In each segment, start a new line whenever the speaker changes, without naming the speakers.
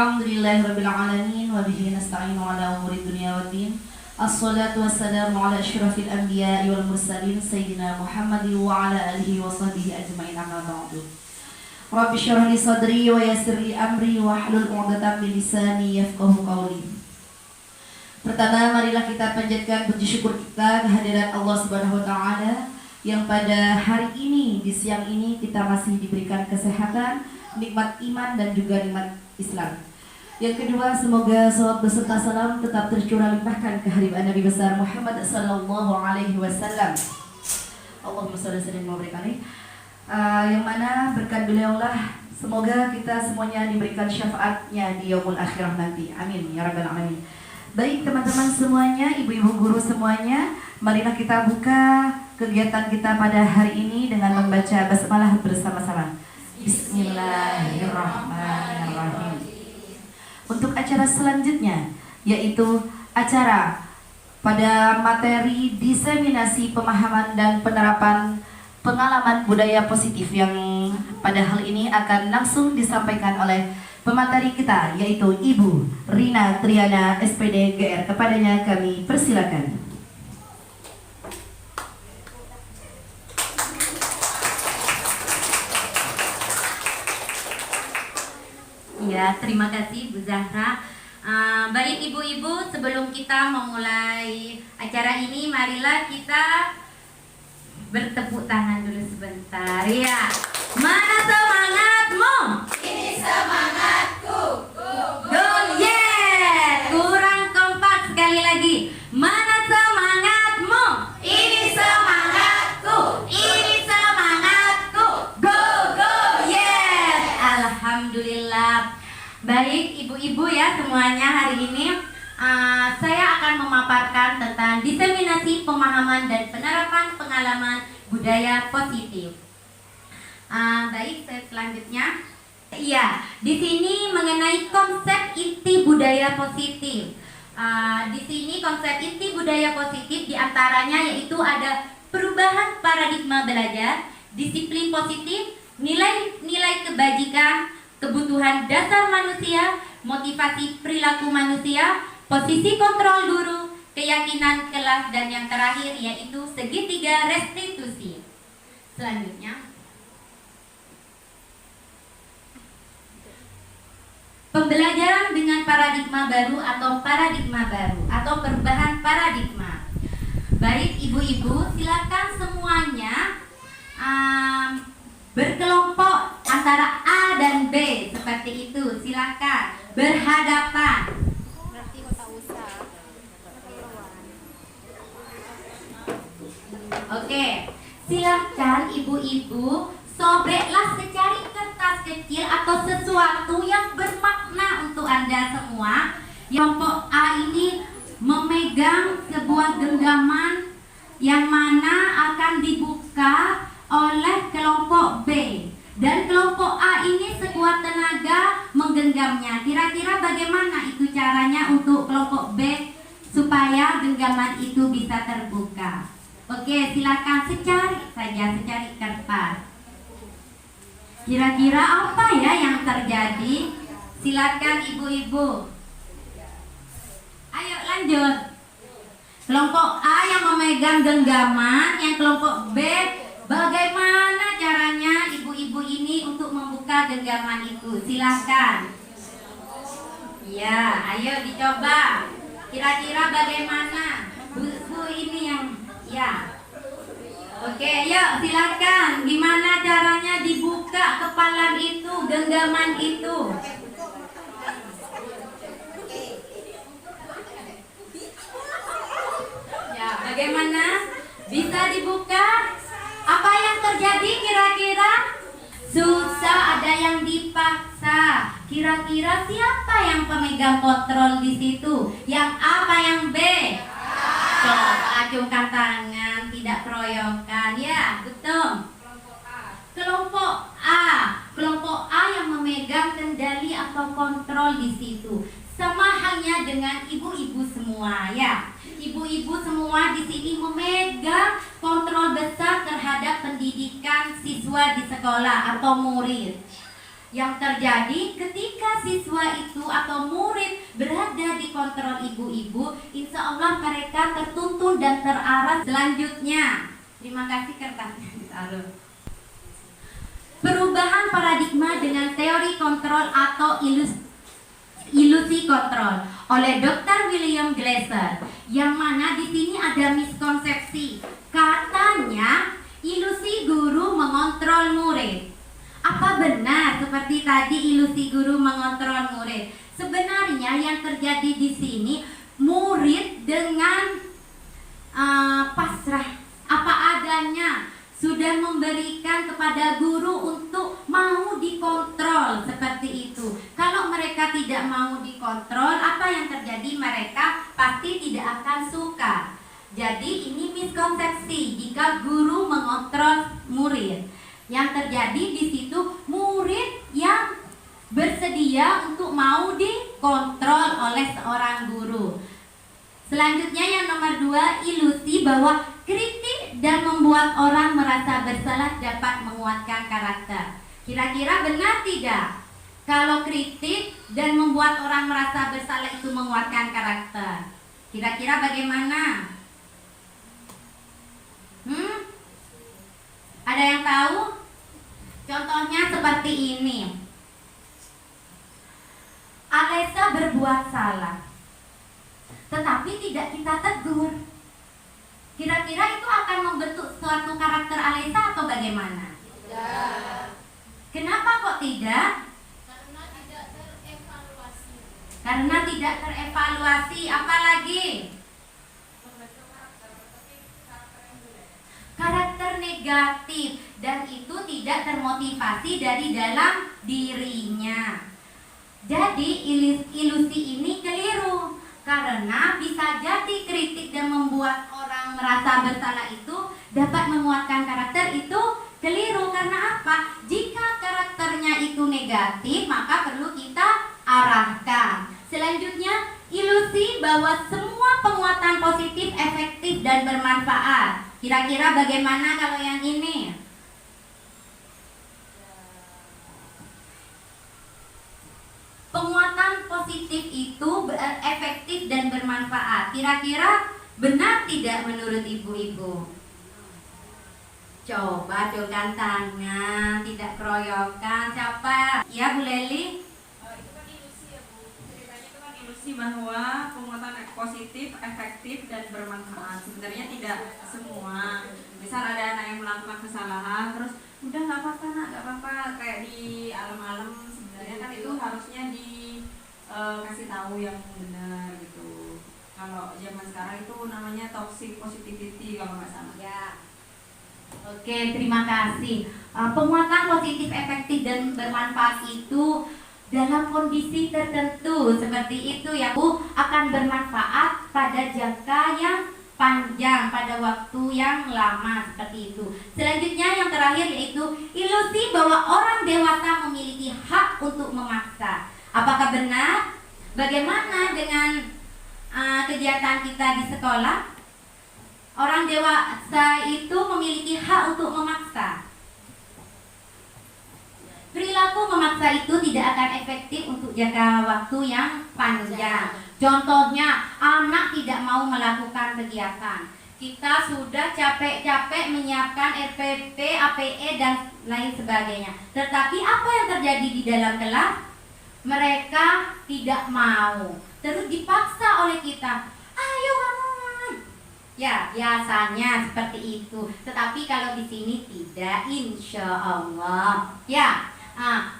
Alhamdulillahirabbil alamin wa bihi nasta'inu ala umuri dunya waddin. Assalatu wassalamu ala asyrafil anbiya'i wal mursalin sayyidina Muhammadin wa ala alihi wa sahbihi ajma'in, amma ba'du. Rabbi syrah li sadri wa yassir li amri wa hlul 'uqdatam min lisani yafqahu qawli. Pertama, marilah kita panjatkan puji syukur kita kehadirat Allah Subhanahu wa taala yang pada hari ini, di siang ini kita masih diberikan kesehatan, nikmat iman dan juga nikmat Islam. Yang kedua, semoga salawat beserta salam tetap tercurah limpahkan ke hadirat Nabi besar Muhammad sallallahu alaihi wasallam. Allahumma shalli wa sallim. Yang mana berkat beliaulah semoga kita semuanya diberikan syafaatnya di yaumul akhirah nanti. Amin ya rabbal alamin. Baik teman-teman semuanya, ibu-ibu guru semuanya, marilah kita buka kegiatan kita pada hari ini dengan membaca basmalah bersama-sama. Bismillahirrahmanirrahim. Untuk acara selanjutnya, yaitu acara pada materi diseminasi pemahaman dan penerapan pengalaman budaya positif yang pada hal ini akan langsung disampaikan oleh pemateri kita, yaitu Ibu Rina Triana SPD GR. Kepadanya kami persilakan.
Ya, terima kasih Bu Zahra. Baik ibu-ibu, sebelum kita memulai acara ini, marilah kita bertepuk tangan dulu sebentar. Ya, mana semangatmu?
Ini semangatku.
Go yeah! Kurang kompak sekali lagi. Mana semangatmu?
Ini semangatku.
Ini semangatku. Go go yeah! Alhamdulillah. Baik ibu-ibu ya semuanya, hari ini saya akan memaparkan tentang diseminasi pemahaman dan penerapan pengalaman budaya positif. Baik, saya selanjutnya. Iya, di sini mengenai konsep inti budaya positif. Di sini konsep inti budaya positif diantaranya yaitu ada perubahan paradigma belajar, disiplin positif, nilai-nilai kebajikan, kebutuhan dasar manusia, motivasi perilaku manusia, posisi kontrol guru, keyakinan kelas, dan yang terakhir yaitu segitiga restitusi. Selanjutnya, pembelajaran dengan paradigma baru atau perubahan paradigma. Baik ibu-ibu, silakan semuanya berkelompok antara A dan B seperti itu. Silakan berhadapan. Oke, silakan ibu-ibu sobeklah secari kertas kecil atau sesuatu yang bermakna untuk Anda semua. Kelompok A ini memegang sebuah genggaman yang mana akan dibuka oleh kelompok B, dan kelompok A ini sekuat tenaga menggenggamnya. Kira-kira bagaimana itu caranya untuk kelompok B supaya genggaman itu bisa terbuka? Oke, silakan secari kertas. Kira-kira apa ya yang terjadi? Silakan ibu-ibu. Ayo lanjut. Kelompok A yang memegang genggaman, yang kelompok B, bagaimana caranya ibu-ibu ini untuk membuka genggaman itu? Silakan. Ya, ayo dicoba. Kira-kira bagaimana? Bu ini yang ya. Oke, yuk silakan. Gimana caranya dibuka kepalan itu, genggaman itu? Ya, bagaimana? Bisa dibuka? Apa yang terjadi kira-kira? Susah, ada yang dipaksa. Kira-kira siapa yang pemegang kontrol di situ? Yang A apa yang B? Coba acungkan tangan, tidak keroyokan. Ya, betul. Kelompok A. Kelompok A yang memegang kendali atau kontrol di situ. Sama halnya dengan ibu-ibu semua ya. Ibu-ibu semua di sini memegang kontrol besar terhadap pendidikan siswa di sekolah atau murid. Yang terjadi ketika siswa itu atau murid berada di kontrol ibu-ibu, insya Allah mereka tertuntun dan terarah selanjutnya. Terima kasih, kertasnya ditaruh. Perubahan paradigma dengan teori kontrol atau ilusi kontrol oleh Dr. William Glasser, yang mana di sini ada miskonsepsi. Katanya ilusi guru mengontrol murid. Apa benar seperti tadi ilusi guru mengontrol murid? Sebenarnya yang terjadi di sini, murid dengan pasrah apa adanya sudah memberikan kepada guru untuk mau dikontrol seperti itu. Kalau mereka tidak mau dikontrol, apa yang terjadi? Mereka pasti tidak akan suka. Jadi ini miskonsepsi jika guru mengontrol murid. Yang terjadi di situ murid yang bersedia untuk mau dikontrol oleh seorang guru. Selanjutnya yang nomor 2, ilusi bahwa kritik dan membuat orang merasa bersalah dapat menguatkan karakter. Kira-kira benar tidak? Kalau kritik dan membuat orang merasa bersalah itu menguatkan karakter, kira-kira bagaimana? Ada yang tahu? Contohnya seperti ini. Alesa berbuat salah, tetapi tidak kita tegur. Kira-kira itu akan membentuk suatu karakter Alesa atau bagaimana?
Tidak.
Kenapa kok tidak?
Karena tidak terevaluasi.
Karena tidak terevaluasi. Apalagi? Karakter negatif, dan itu tidak termotivasi dari dalam dirinya. Jadi ilusi ini keliru, karena bisa jadi kritik dan membuat orang merasa bersalah itu dapat menguatkan karakter, itu keliru. Karena apa? Jika karakternya itu negatif, maka perlu kita arahkan. Selanjutnya, ilusi bahwa semua penguatan positif efektif dan bermanfaat. Kira-kira bagaimana kalau yang ini? Penguatan positif itu efektif dan bermanfaat. Kira-kira benar tidak menurut ibu-ibu? Coba ajukan tangan, tidak keroyokan. Siapa? Ya, Bu Leli?
Itu kan ilusi ya Bu, ceritanya itu kan ilusi bahwa penguatan positif, efektif, dan bermanfaat. Sebenarnya tidak semua. Misal ada anak yang melakukan kesalahan, terus udah nggak apa-apa nak, nggak apa-apa, kayak di alam-alam. Sebenarnya kan itu harusnya dikasih tahu yang benar gitu. Kalau zaman sekarang itu namanya toxic positivity kalau nggak salah.
Ya. Oke, terima kasih. Penguatan positif, efektif, dan bermanfaat itu dalam kondisi tertentu seperti itu ya Bu, akan bermanfaat pada jangka yang panjang, pada waktu yang lama seperti itu. Selanjutnya yang terakhir yaitu ilusi bahwa orang dewasa memiliki hak untuk memaksa. Apakah benar? Bagaimana dengan kegiatan kita di sekolah? Orang dewasa itu memiliki hak untuk memaksa. Perilaku memaksa itu tidak akan efektif untuk jangka waktu yang panjang. Contohnya, anak tidak mau melakukan kegiatan. Kita sudah capek-capek menyiapkan RPP, APE, dan lain sebagainya. Tetapi apa yang terjadi di dalam kelas? Mereka tidak mau. Terus dipaksa oleh kita. Ayo kamu. Ya, biasanya seperti itu. Tetapi kalau di sini tidak, insya Allah. Ya.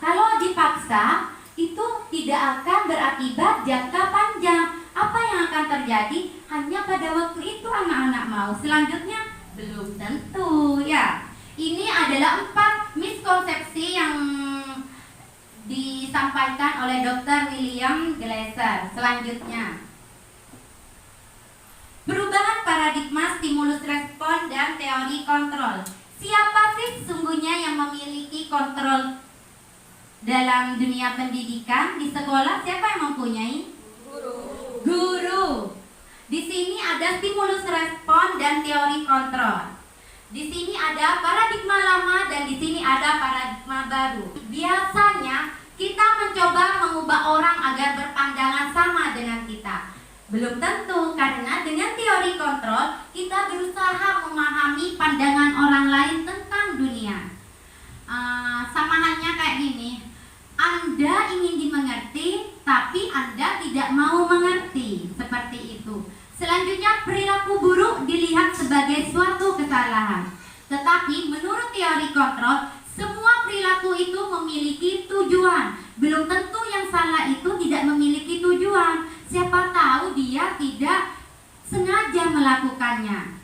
Kalau dipaksa itu tidak akan berakibat jangka panjang. Apa yang akan terjadi? Hanya pada waktu itu anak-anak mau. Selanjutnya belum tentu ya. Ini adalah 4 miskonsepsi yang disampaikan oleh Dr. William Glasser. Selanjutnya, perubahan paradigma stimulus respon dan teori kontrol. Siapa sih sesungguhnya yang memiliki kontrol dalam dunia pendidikan di sekolah? Siapa yang mempunyai? Guru. Di sini ada stimulus respon dan teori kontrol. Di sini ada paradigma lama dan di sini ada paradigma baru. Biasanya kita mencoba mengubah orang agar berpandangan sama dengan kita. Belum tentu, karena dengan teori kontrol kita berusaha memahami pandangan orang lain tentang dunia. Sama halnya kayak gini, Anda ingin dimengerti tapi Anda tidak mau mengerti, seperti itu. Selanjutnya, perilaku buruk dilihat sebagai suatu kesalahan. Tetapi menurut teori kontrol, semua perilaku itu memiliki tujuan. Belum tentu yang salah itu tidak memiliki tujuan. Siapa tahu dia tidak sengaja melakukannya.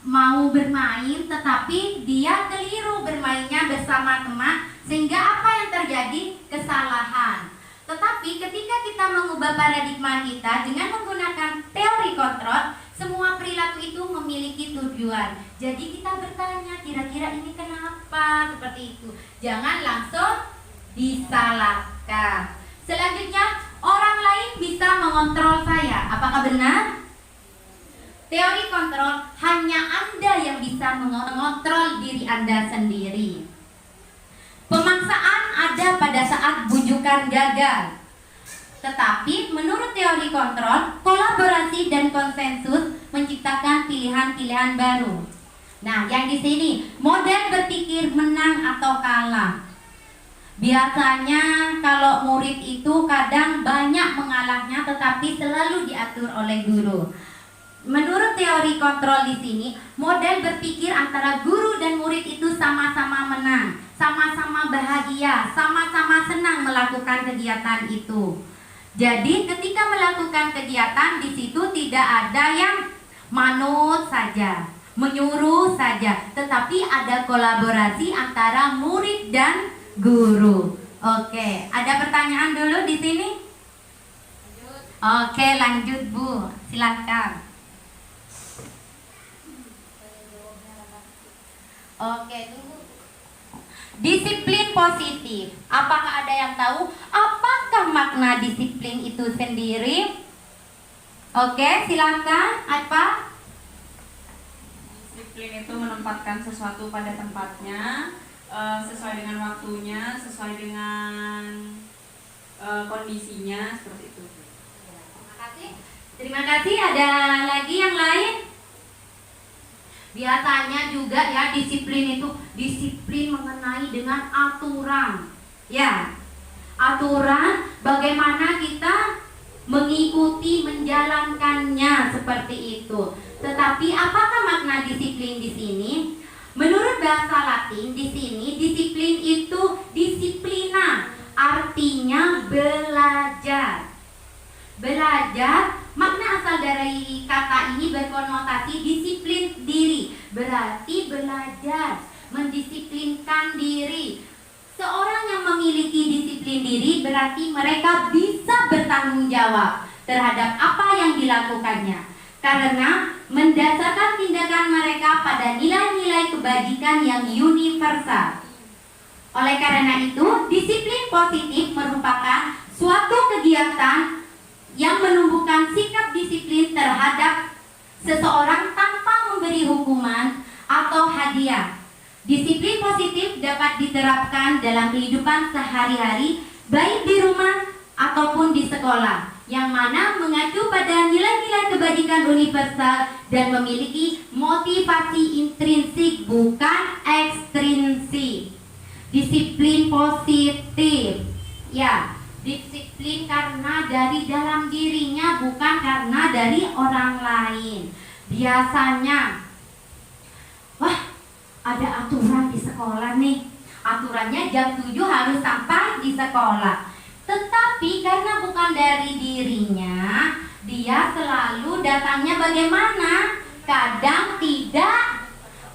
Mau bermain tetapi dia keliru bermainnya bersama teman, sehingga apa yang terjadi? Kesalahan. Tetapi ketika kita mengubah paradigma kita dengan menggunakan teori kontrol, semua perilaku itu memiliki tujuan. Jadi kita bertanya, kira-kira ini kenapa? Seperti itu. Jangan langsung disalahkan. Selanjutnya, orang lain bisa mengontrol saya. Apakah benar? Teori kontrol, hanya Anda yang bisa mengontrol diri Anda sendiri. Pemaksaan ada pada saat bujukan gagal. Tetapi menurut teori kontrol, kolaborasi dan konsensus menciptakan pilihan-pilihan baru. Nah, yang di sini model berpikir menang atau kalah. Biasanya kalau murid itu kadang banyak mengalahnya tetapi selalu diatur oleh guru. Menurut teori kontrol di sini, model berpikir antara guru dan murid itu sama-sama menang, sama-sama bahagia, sama-sama senang melakukan kegiatan itu. Jadi ketika melakukan kegiatan di situ tidak ada yang manut saja, menyuruh saja, tetapi ada kolaborasi antara murid dan guru. Oke, ada pertanyaan dulu di sini? Oke, lanjut Bu, silakan. Oke, tunggu. Disiplin positif. Apakah ada yang tahu apakah makna disiplin itu sendiri? Oke, silakan. Apa?
Disiplin itu menempatkan sesuatu pada tempatnya, sesuai dengan waktunya, sesuai dengan kondisinya, seperti itu.
Terima kasih. Terima kasih. Ada lagi yang lain? Biasanya juga ya disiplin itu disiplin mengenai dengan aturan. Ya, aturan bagaimana kita mengikuti menjalankannya seperti itu. Tetapi apakah makna disiplin di sini? Menurut bahasa Latin di sini disiplin itu disiplina, artinya belajar. Belajar, makna asal dari kata ini berkonotasi disiplin diri, berarti belajar, mendisiplinkan diri. Seorang yang memiliki disiplin diri berarti mereka bisa bertanggung jawab terhadap apa yang dilakukannya, karena mendasarkan tindakan mereka pada nilai-nilai kebajikan yang universal. Oleh karena itu, disiplin positif merupakan suatu kegiatan yang menumbuhkan sikap disiplin terhadap seseorang tanpa memberi hukuman atau hadiah. Disiplin positif dapat diterapkan dalam kehidupan sehari-hari, baik di rumah ataupun di sekolah, yang mana mengacu pada nilai-nilai kebajikan universal dan memiliki motivasi intrinsik bukan ekstrinsik. Disiplin positif, ya, disiplin karena dari dalam dirinya, bukan karena dari orang lain. Biasanya, wah, ada aturan di sekolah nih. Aturannya jam 7 harus sampai di sekolah. Tetapi karena bukan dari dirinya, dia selalu datangnya bagaimana? Kadang tidak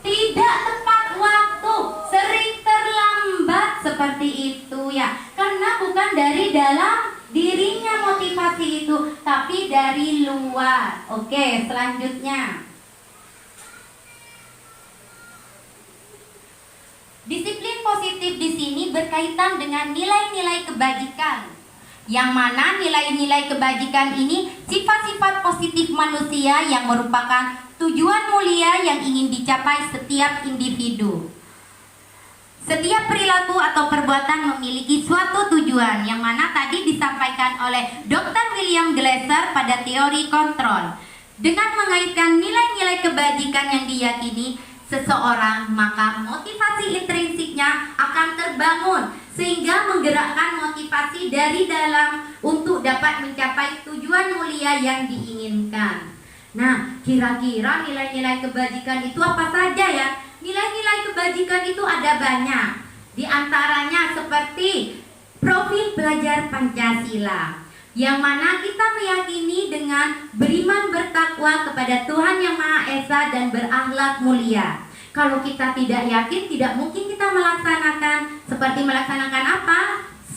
tepat waktu, sering terlambat, seperti itu ya. Karena bukan dari dalam dirinya motivasi itu, tapi dari luar. Oke, selanjutnya. Disiplin positif di sini berkaitan dengan nilai-nilai kebajikan. Yang mana nilai-nilai kebajikan ini sifat-sifat positif manusia yang merupakan tujuan mulia yang ingin dicapai setiap individu. Setiap perilaku atau perbuatan memiliki suatu tujuan yang mana tadi disampaikan oleh Dr. William Glasser pada teori kontrol. Dengan mengaitkan nilai-nilai kebajikan yang diyakini seseorang, maka motivasi intrinsiknya akan terbangun sehingga menggerakkan motivasi dari dalam untuk dapat mencapai tujuan mulia yang diinginkan. Nah, kira-kira nilai-nilai kebajikan itu apa saja ya? Nilai-nilai kebajikan itu ada banyak. Di antaranya seperti profil pelajar Pancasila, yang mana kita meyakini dengan beriman bertakwa kepada Tuhan Yang Maha Esa dan berakhlak mulia. Kalau kita tidak yakin, tidak mungkin kita melaksanakan. Seperti melaksanakan apa?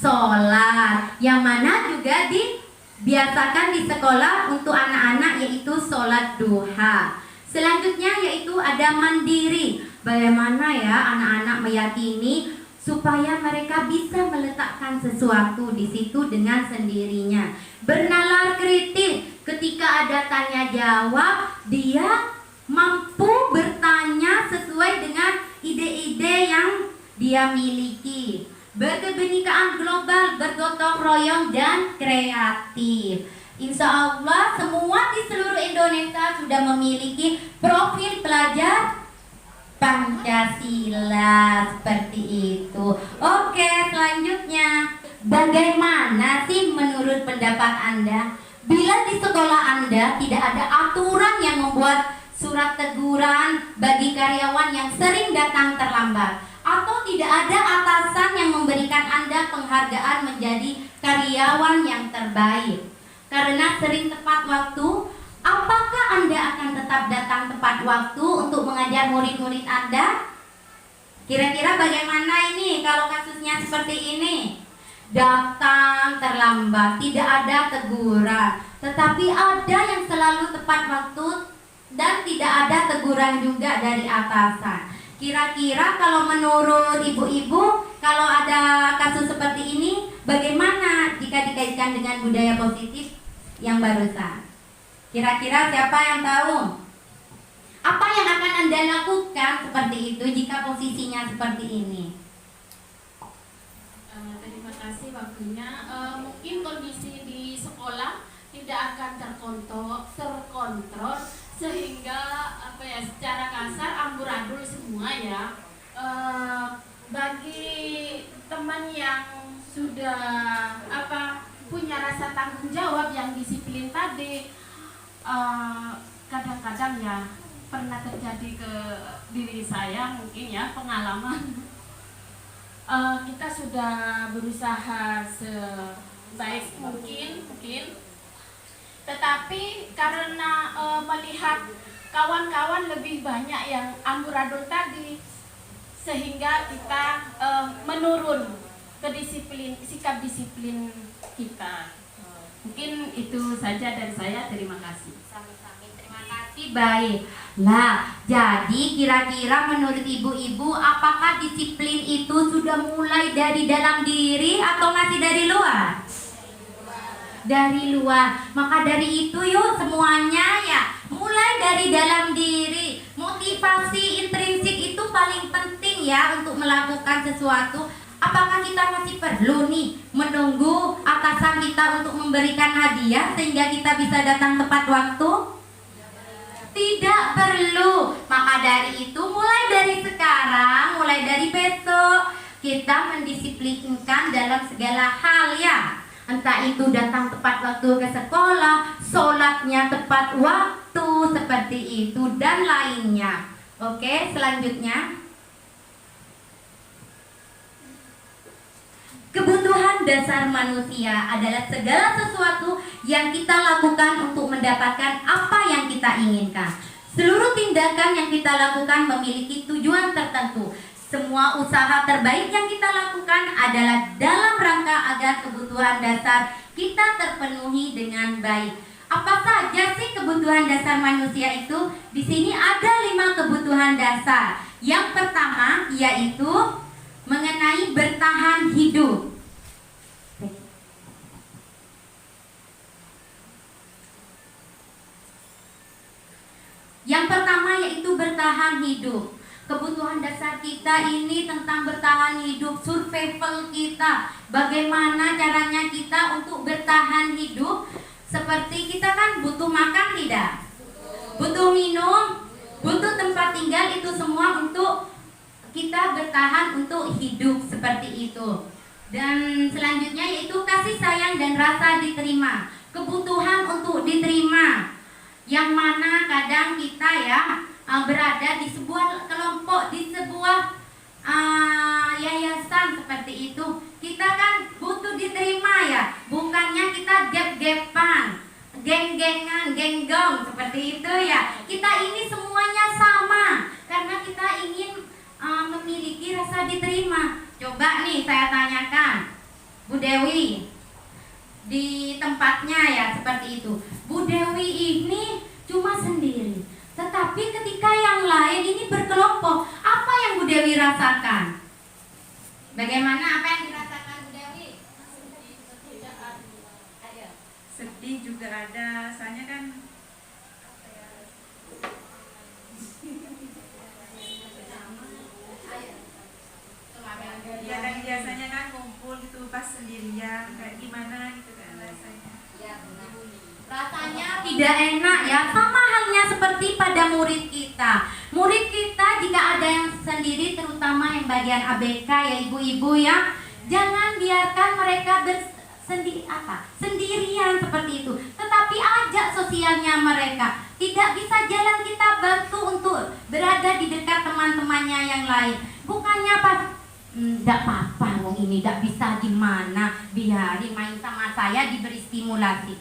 Sholat, yang mana juga dibiasakan di sekolah untuk anak-anak, yaitu sholat duha. Selanjutnya yaitu ada mandiri. Bagaimana ya anak-anak meyakini supaya mereka bisa meletakkan sesuatu di situ dengan sendirinya. Bernalar kritis, ketika ada tanya jawab, dia mampu bertanya sesuai dengan ide-ide yang dia miliki. Berkebenekaan global, bergotong royong dan kreatif. Insya Allah semua di seluruh Indonesia sudah memiliki profil pelajar Pancasila seperti itu. Oke, selanjutnya, bagaimana sih menurut pendapat Anda bila di sekolah Anda tidak ada aturan yang membuat surat teguran bagi karyawan yang sering datang terlambat, atau tidak ada atasan yang memberikan Anda penghargaan menjadi karyawan yang terbaik karena sering tepat waktu? Apakah Anda akan tetap datang tepat waktu untuk mengajar murid-murid Anda? Kira-kira bagaimana ini kalau kasusnya seperti ini? Datang terlambat, tidak ada teguran, tetapi ada yang selalu tepat waktu dan tidak ada teguran juga dari atasan. Kira-kira kalau menurut ibu-ibu, kalau ada kasus seperti ini, bagaimana jika dikaitkan dengan budaya positif yang barusan? Kira-kira siapa yang tahu? Apa yang akan Anda lakukan seperti itu jika posisinya seperti ini?
Terima kasih waktunya. Mungkin kondisi di sekolah tidak akan terkontrol sehingga secara kasar amburadul semua ya. Bagi teman yang sudah punya rasa tanggung jawab yang disiplin tadi, kadang-kadang ya pernah terjadi ke diri saya mungkin ya pengalaman. Kita sudah berusaha sebaik mungkin, tetapi karena melihat kawan-kawan lebih banyak yang amburadul tadi, sehingga kita menurun ke sikap disiplin kita. Mungkin itu saja dari saya. Terima kasih.
Sami-sami, terima kasih. Baik. Nah, jadi kira-kira menurut ibu-ibu, apakah disiplin itu sudah mulai dari dalam diri atau masih dari luar? Dari luar. Maka dari itu yuk semuanya ya, mulai dari dalam diri. Motivasi intrinsik itu paling penting ya untuk melakukan sesuatu. Apakah kita masih perlu nih menunggu atasan kita untuk memberikan hadiah sehingga kita bisa datang tepat waktu? Tidak perlu. Maka dari itu mulai dari sekarang, mulai dari besok, kita mendisiplinkan dalam segala hal ya. Entah itu datang tepat waktu ke sekolah, sholatnya tepat waktu, seperti itu dan lainnya. Oke, selanjutnya. Kebutuhan dasar manusia adalah segala sesuatu yang kita lakukan untuk mendapatkan apa yang kita inginkan. Seluruh tindakan yang kita lakukan memiliki tujuan tertentu. Semua usaha terbaik yang kita lakukan adalah dalam rangka agar kebutuhan dasar kita terpenuhi dengan baik. Apa saja sih kebutuhan dasar manusia itu? Di sini ada 5 kebutuhan dasar. Yang pertama yaitu mengenai bertahan hidup. Yang pertama yaitu bertahan hidup. Kebutuhan dasar kita ini tentang bertahan hidup, survival kita. Bagaimana caranya kita untuk bertahan hidup? Seperti kita kan butuh makan tidak? Butuh minum, butuh tempat tinggal, itu semua untuk kita bertahan untuk hidup seperti itu. Dan selanjutnya yaitu kasih sayang dan rasa diterima. Kebutuhan untuk diterima. Yang mana kadang kita ya berada di sebuah kelompok, di sebuah yayasan seperti itu, kita kan butuh diterima ya, bukannya kita gap-gapan, geng-gengan, genggong seperti itu ya. Kita ini semuanya sama karena kita ingin memiliki rasa diterima. Coba nih saya tanyakan Bu Dewi di tempatnya ya seperti itu. Bu Dewi ini cuma sendiri, tetapi ketika yang lain ini berkelompok, apa yang Bu Dewi rasakan? Bagaimana, apa yang dirasakan Bu Dewi?
Sedih juga ada, soalnya kan ya kan biasanya kan kumpul gitu pas sendirian, kayak gimana gitu kan rasanya.
Rasanya tidak enak ya, sama halnya seperti pada murid kita. Murid kita jika ada yang sendiri, terutama yang bagian ABK ya ibu-ibu ya, jangan biarkan mereka sendirian seperti itu. Tetapi ajak sosialnya mereka. Tidak bisa jalan kita bantu untuk berada di dekat teman-temannya yang lain. Bukannya pas tidak apa-apa, wong ini tidak bisa gimana, biarin main sama saya, diberi stimulasi.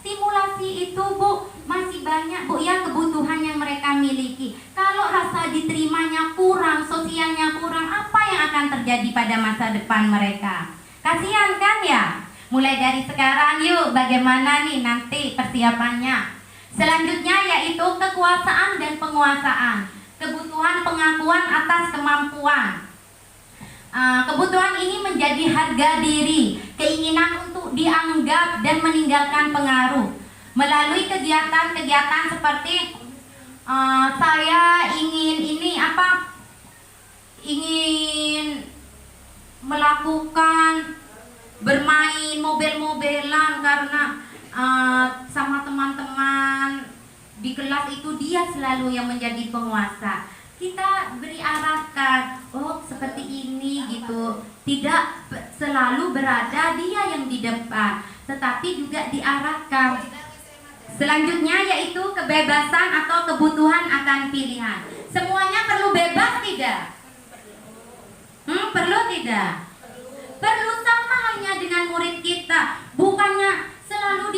Stimulasi itu Bu, masih banyak Bu ya kebutuhan yang mereka miliki. Kalau rasa diterimanya kurang, sosialnya kurang, apa yang akan terjadi pada masa depan mereka? Kasihan kan ya? Mulai dari sekarang yuk, bagaimana nih nanti persiapannya. Selanjutnya yaitu kekuasaan dan penguasaan. Kebutuhan pengakuan atas kemampuan. Kebutuhan ini menjadi harga diri, keinginan untuk dianggap dan meninggalkan pengaruh melalui kegiatan-kegiatan seperti saya ingin melakukan bermain mobil-mobilan karena sama teman-teman di kelas itu dia selalu yang menjadi penguasa. Kita beri arahkan, oh seperti ini gitu. Tidak selalu berada dia yang di depan, tetapi juga diarahkan. Selanjutnya yaitu kebebasan atau kebutuhan akan pilihan. Semuanya perlu bebas tidak? Perlu tidak? Perlu, sama halnya dengan murid kita. Bukannya selalu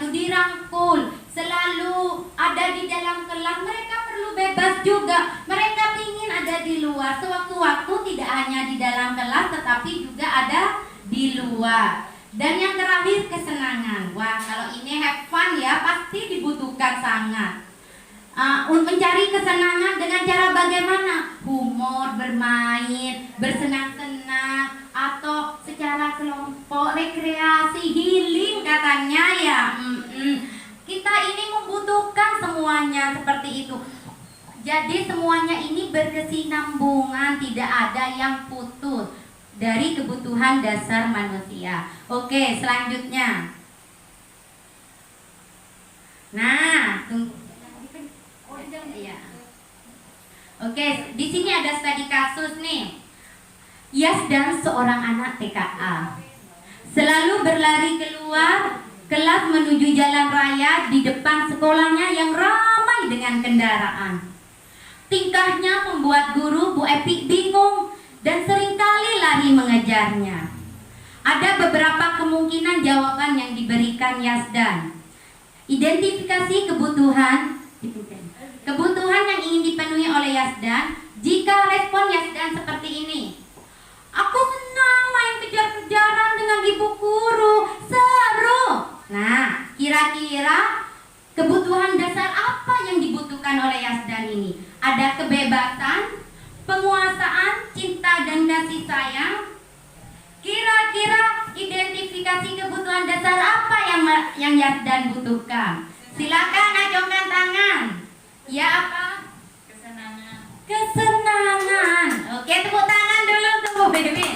dirangkul, selalu ada di dalam kelas. Mereka perlu bebas juga. Mereka ingin ada di luar. Sewaktu-waktu tidak hanya di dalam kelas, tetapi juga ada di luar. Dan yang terakhir kesenangan. Wah, kalau ini have fun ya, pasti dibutuhkan sangat. Mencari kesenangan dengan cara bagaimana? Humor, bermain, bersenang-senang, atau secara kelompok, rekreasi, healing katanya ya. Kita ini membutuhkan semuanya seperti itu. Jadi semuanya ini berkesinambungan, tidak ada yang putus dari kebutuhan dasar manusia. Oke, selanjutnya. Nah, oke, di sini ada studi kasus nih. Yazdan, seorang anak TKA, selalu berlari keluar kelas menuju jalan raya di depan sekolahnya yang ramai dengan kendaraan. Tingkahnya membuat guru Bu Epi bingung dan seringkali lari mengejarnya. Ada beberapa kemungkinan jawaban yang diberikan Yazdan. Identifikasi kebutuhan yang ingin dipenuhi oleh Yazdan. Jika respon Yazdan seperti ini, aku senang main kejar-kejaran dengan ibu guru, seru. Nah, kira-kira kebutuhan dasar apa yang dibutuhkan oleh Yazdan ini? Ada kebebasan, penguasaan, cinta dan kasih sayang. Kira-kira identifikasi kebutuhan dasar apa yang Yazdan butuhkan? Silakan acungkan tangan. Ya apa?
Kesenangan.
Kesenangan. Oke, tepuk tangan dulu tuh, Baby.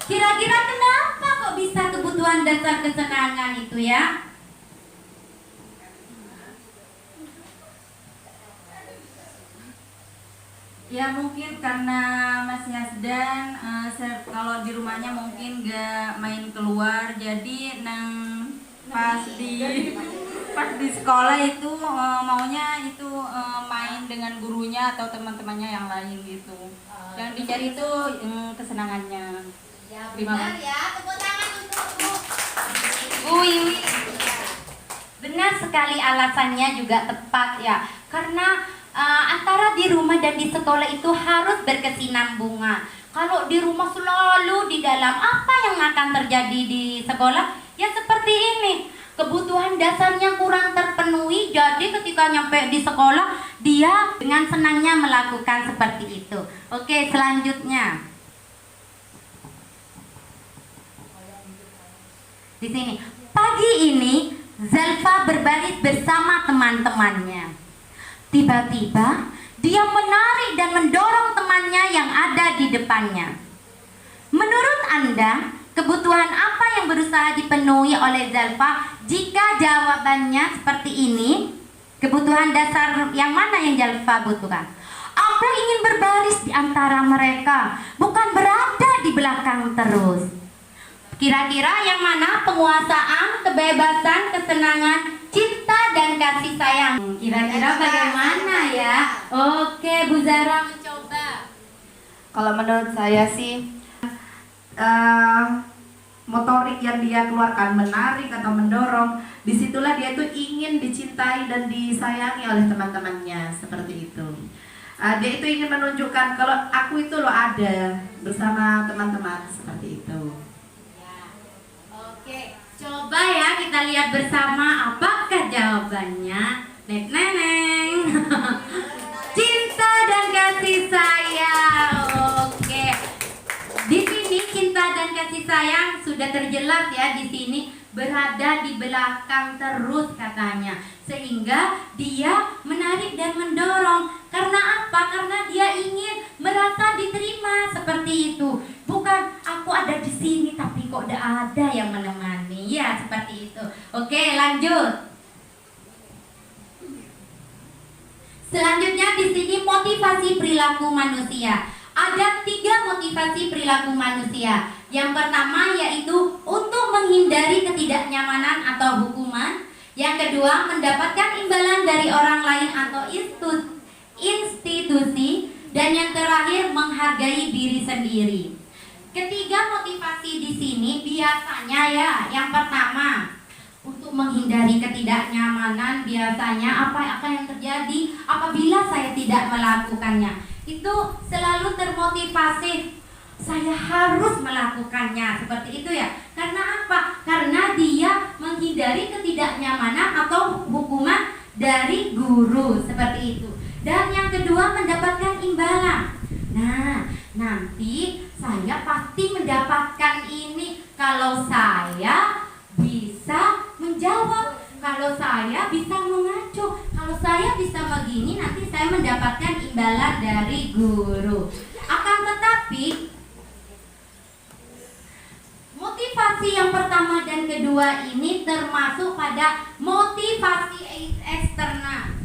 Kira-kira kenapa kok bisa kebutuhan dasar kesenangan itu ya?
Ya mungkin karena Mas Hasdan kalau di rumahnya mungkin gak main keluar, jadi pas di sekolah itu maunya itu main dengan gurunya atau teman-temannya yang lain gitu. Yang dicari itu kesenangannya.
Ya
Terima
benar
kasih.
ya, tepuk tangan untuk Bu Wiwi. Benar sekali, alasannya juga tepat ya. Karena antara di rumah dan di sekolah itu harus berkesinambungan. Kalau di rumah selalu di dalam, apa yang akan terjadi di sekolah? Ya seperti ini. Kebutuhan dasarnya kurang terpenuhi, jadi ketika nyampe di sekolah dia dengan senangnya melakukan seperti itu. Oke, selanjutnya. Di sini. Pagi ini Zalfa berbaris bersama teman-temannya. Tiba-tiba dia menarik dan mendorong temannya yang ada di depannya. Menurut Anda, kebutuhan apa yang berusaha dipenuhi oleh Zalfa? Jika jawabannya seperti ini, kebutuhan dasar yang mana yang Zalfa butuhkan? Aku ingin berbaris di antara mereka, bukan berada di belakang terus. Kira-kira yang mana? Penguasaan, kebebasan, kesenangan, cinta, dan kasih sayang. Kira-kira bagaimana ya? Oke, Bu Zara mencoba.
Kalau menurut saya sih motorik yang dia keluarkan, menarik atau mendorong, disitulah dia tuh ingin dicintai dan disayangi oleh teman-temannya, seperti itu. Dia itu ingin menunjukkan kalau aku itu loh ada bersama teman-teman, seperti itu.
Oke, coba ya kita lihat bersama apakah jawabannya. Neneng. Cinta dan kasih sayang. Oke. Di sini cinta dan kasih sayang sudah terjelas ya, di sini berada di belakang terus katanya. Sehingga dia menarik dan mendorong. Karena apa? Karena dia ingin merasa diterima seperti itu. Bukan aku ada di sini tapi kok tidak ada yang menemani. Ya, seperti itu. Oke, lanjut. Selanjutnya di sini motivasi perilaku manusia. Ada 3 motivasi perilaku manusia. Yang pertama yaitu untuk menghindari ketidaknyamanan atau hukuman. Yang kedua, mendapatkan imbalan dari orang lain atau institusi. Dan yang terakhir, menghargai diri sendiri. Ketiga motivasi di sini biasanya ya, yang pertama untuk menghindari ketidaknyamanan. Biasanya apa yang terjadi apabila saya tidak melakukannya? Itu selalu termotivasi, saya harus melakukannya, seperti itu ya. Karena apa? Karena dia menghindari ketidaknyamanan atau hukuman dari guru, seperti itu. Dan yang kedua, mendapatkan imbalan. Nah, nanti saya pasti mendapatkan ini kalau saya bisa menjawab, kalau saya bisa mengacu, kalau saya bisa begini, nanti saya mendapatkan imbalan dari guru. Akan tetapi motivasi yang pertama dan kedua ini termasuk pada motivasi eksternal.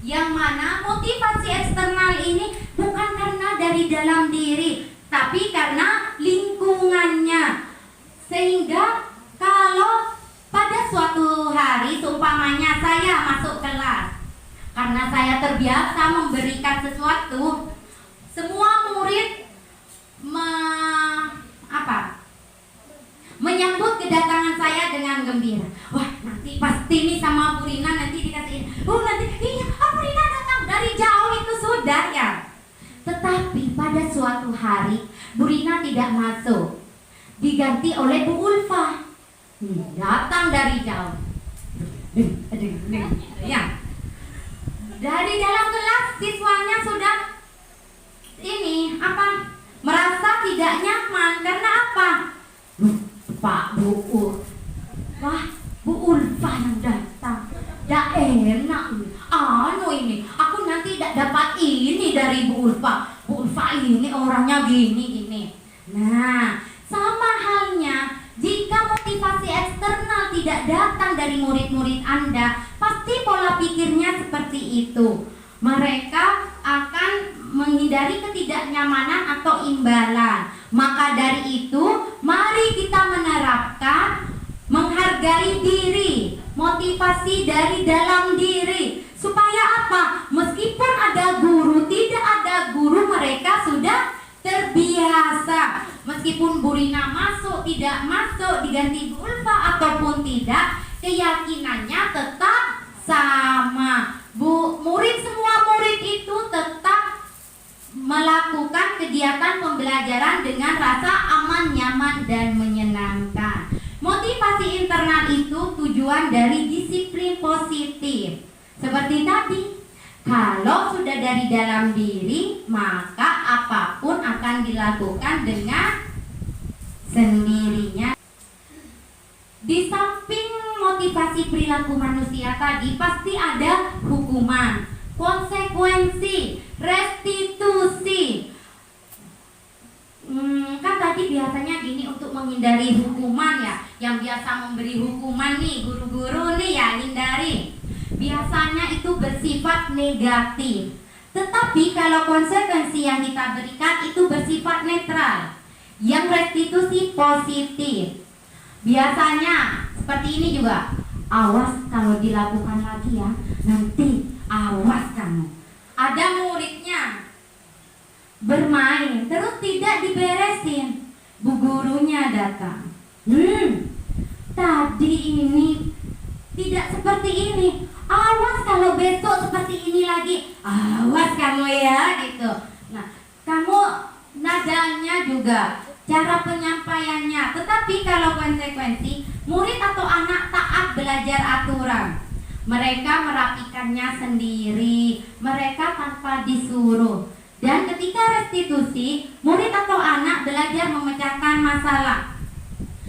Yang mana motivasi eksternal ini bukan karena dari dalam diri, tapi karena lingkungannya. Sehingga kalau pada suatu hari seumpamanya saya masuk kelas, karena saya terbiasa memberikan sesuatu, semua murid menyambut kedatangan saya dengan gembira. Wah, nanti pasti nih sama Bu Rina nanti dikasihin. Oh, nanti iya, Bu Rina datang dari jauh itu sudah ya. Tetapi pada suatu hari Bu Rina tidak masuk, diganti oleh Bu Ulfa. Datang dari jauh. Ya. Dari dalam kelas siswanya sudah merasa tidak nyaman. Karena apa? Pak Bu Wah, Bu Ulfa yang datang. Ya enak ini orangnya gini. Nah, sama halnya jika motivasi eksternal tidak datang dari murid-murid Anda, pasti pola pikirnya seperti itu. Mereka akan menghindari ketidaknyamanan atau imbalan. Maka dari itu, mari kita menerapkan menghargai diri, motivasi dari dalam diri. Supaya apa? Meskipun ada guru, tidak ada guru, mereka sudah terbiasa. Meskipun Bu Rina masuk, tidak masuk, diganti Bu Ulfa ataupun tidak, keyakinannya tetap sama. Semua murid itu tetap melakukan kegiatan pembelajaran dengan rasa aman, nyaman, dan menyenangkan. Motivasi internal itu tujuan dari disiplin positif. Seperti tadi, kalau sudah dari dalam diri, maka apapun akan dilakukan dengan sendirinya. Di samping motivasi perilaku manusia tadi, pasti ada hukuman, konsekuensi, restitusi. Kan tadi biasanya gini, untuk menghindari hukuman ya, yang biasa memberi hukuman nih, guru-guru nih ya, hindari. Biasanya itu bersifat negatif. Tetapi kalau konsekuensi yang kita berikan itu bersifat netral, yang restitusi positif. Biasanya seperti ini juga, awas kalau dilakukan lagi ya, nanti awas kamu. Ada muridnya bermain terus tidak diberesin, bu gurunya datang, tadi ini tidak seperti ini, awas kalau besok seperti ini lagi, awas kamu ya, gitu. Nah, kamu nadanya juga, cara penyampaiannya. Tetapi kalau konsekuensi, murid atau anak taat belajar aturan. Mereka merapikannya sendiri, mereka tanpa disuruh. Dan ketika restitusi, murid atau anak belajar memecahkan masalah.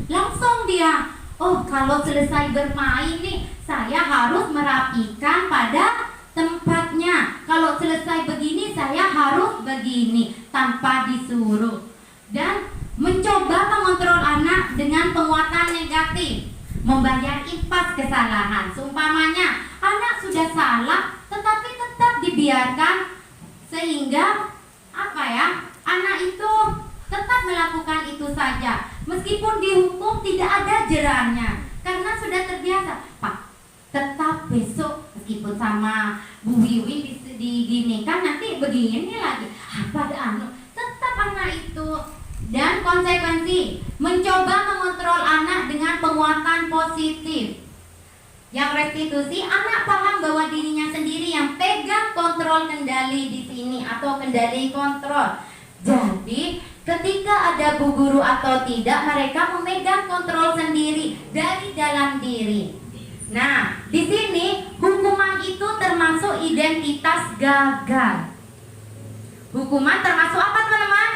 Langsung dia, oh kalau selesai bermain nih, saya harus merapikan pada tempatnya. Kalau selesai begini, saya harus begini, tanpa disuruh. Dan mencoba mengontrol anak dengan penguatan negatif, membayar impas kesalahan. Seumpamanya anak sudah salah tetapi tetap dibiarkan, sehingga anak itu tetap melakukan itu saja meskipun dihukum tidak ada jerahnya karena sudah terbiasa. Pak, tetap besok meskipun sama Bu Wiwi diginikan nanti begini lagi, tetap anak itu. Dan konsekuensi, mencoba mengontrol anak dengan penguatan positif. Yang restitusi, anak paham bahwa dirinya sendiri yang pegang kontrol kendali di sini atau kendali kontrol. Jadi, ketika ada bu guru atau tidak, mereka memegang kontrol sendiri dari dalam diri. Nah, di sini hukuman itu termasuk identitas gagal. Hukuman termasuk apa, teman-teman?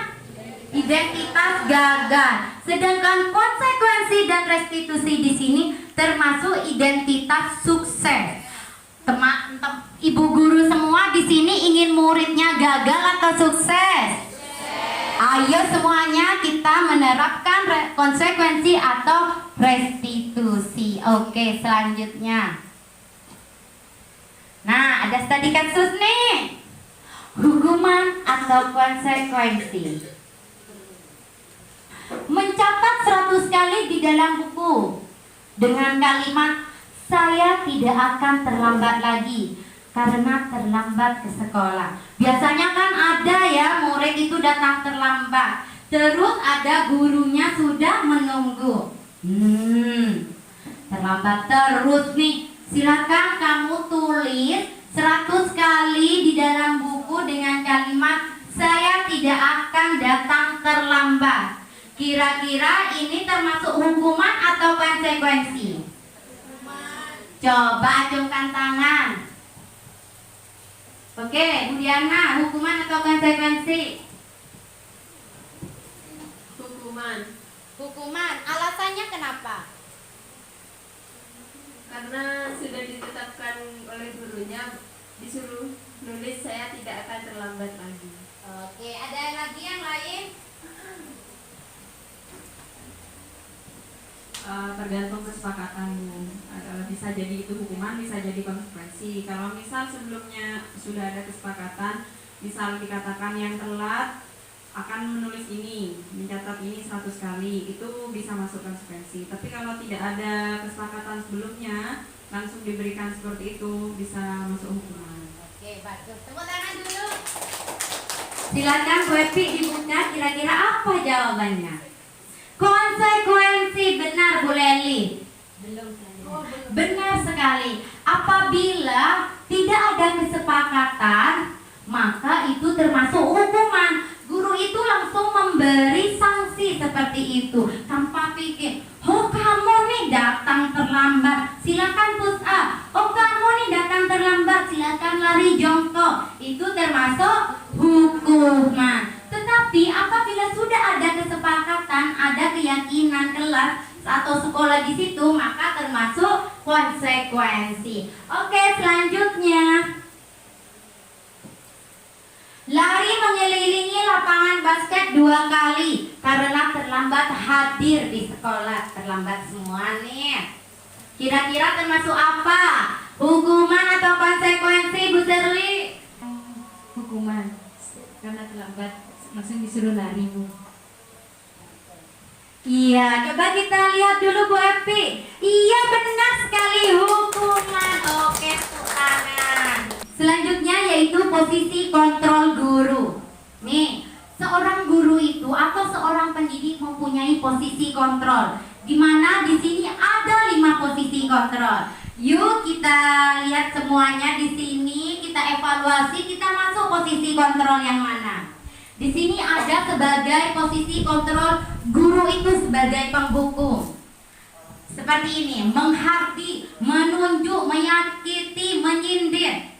Identitas gagal. Sedangkan konsekuensi dan restitusi di sini termasuk identitas sukses. Ibu guru semua di sini ingin muridnya gagal atau sukses? Ayo semuanya kita menerapkan konsekuensi atau restitusi. Oke, selanjutnya. Nah, ada studi kasus nih. Hukuman atau konsekuensi. Mencatat 100 kali di dalam buku dengan kalimat saya tidak akan terlambat lagi karena terlambat ke sekolah. Biasanya kan ada ya murid itu datang terlambat, terus ada gurunya sudah menunggu. Terlambat terus nih. Silakan kamu tulis 100 kali di dalam buku dengan kalimat saya tidak akan datang terlambat. Kira-kira ini termasuk hukuman atau konsekuensi? Hukuman. Coba acungkan tangan. Oke, Bu Diana, hukuman atau konsekuensi?
Hukuman.
Hukuman. Alasannya kenapa?
Karena sudah ditetapkan oleh gurunya, disuruh nulis saya tidak akan terlambat lagi.
Oke, ada lagi yang lain?
Tergantung kesepakatan, bisa jadi itu hukuman, bisa jadi konsekuensi. Kalau misal sebelumnya sudah ada kesepakatan, misal dikatakan yang telat akan menulis ini, mencatat ini 100 kali, itu bisa masuk konsekuensi. Tapi kalau tidak ada kesepakatan sebelumnya, langsung diberikan seperti itu, bisa masuk hukuman.
Oke, bagus. Tepuk tangan dulu. Silakan Bu Epi dibuka, kira-kira apa jawabannya? Konsekuensi, benar Bu Leli? Belum. Benar sekali. Apabila tidak ada kesepakatan, maka itu termasuk hukuman. Guru itu langsung memberi sanksi seperti itu tanpa pikir, oh kamu nih datang terlambat, silakan push up. Oh kamu nih datang terlambat, silakan lari jongkok. Itu termasuk hukuman. Tetapi apabila sudah ada kesepakatan, ada keyakinan kelas atau sekolah di situ, maka termasuk konsekuensi. Oke, selanjutnya. Lari mengelilingi lapangan basket 2 kali karena terlambat hadir di sekolah. Terlambat semua nih. Kira-kira termasuk apa? Hukuman atau konsekuensi, Bu Serli?
Hukuman karena terlambat langsung disuruh lari, Bu.
Iya, coba kita lihat dulu Bu Epi. Iya, benar sekali, hukuman. Oke, tepuk tangan. Selanjutnya yaitu posisi kontrol guru. Nih, seorang guru itu atau seorang pendidik mempunyai posisi kontrol. Di mana di sini ada 5 posisi kontrol. Yuk kita lihat semuanya di sini, kita evaluasi, kita masuk posisi kontrol yang mana. Di sini ada sebagai posisi kontrol guru itu sebagai penghukum. Seperti ini, menghakimi, menunjuk, menyakiti, menyindir.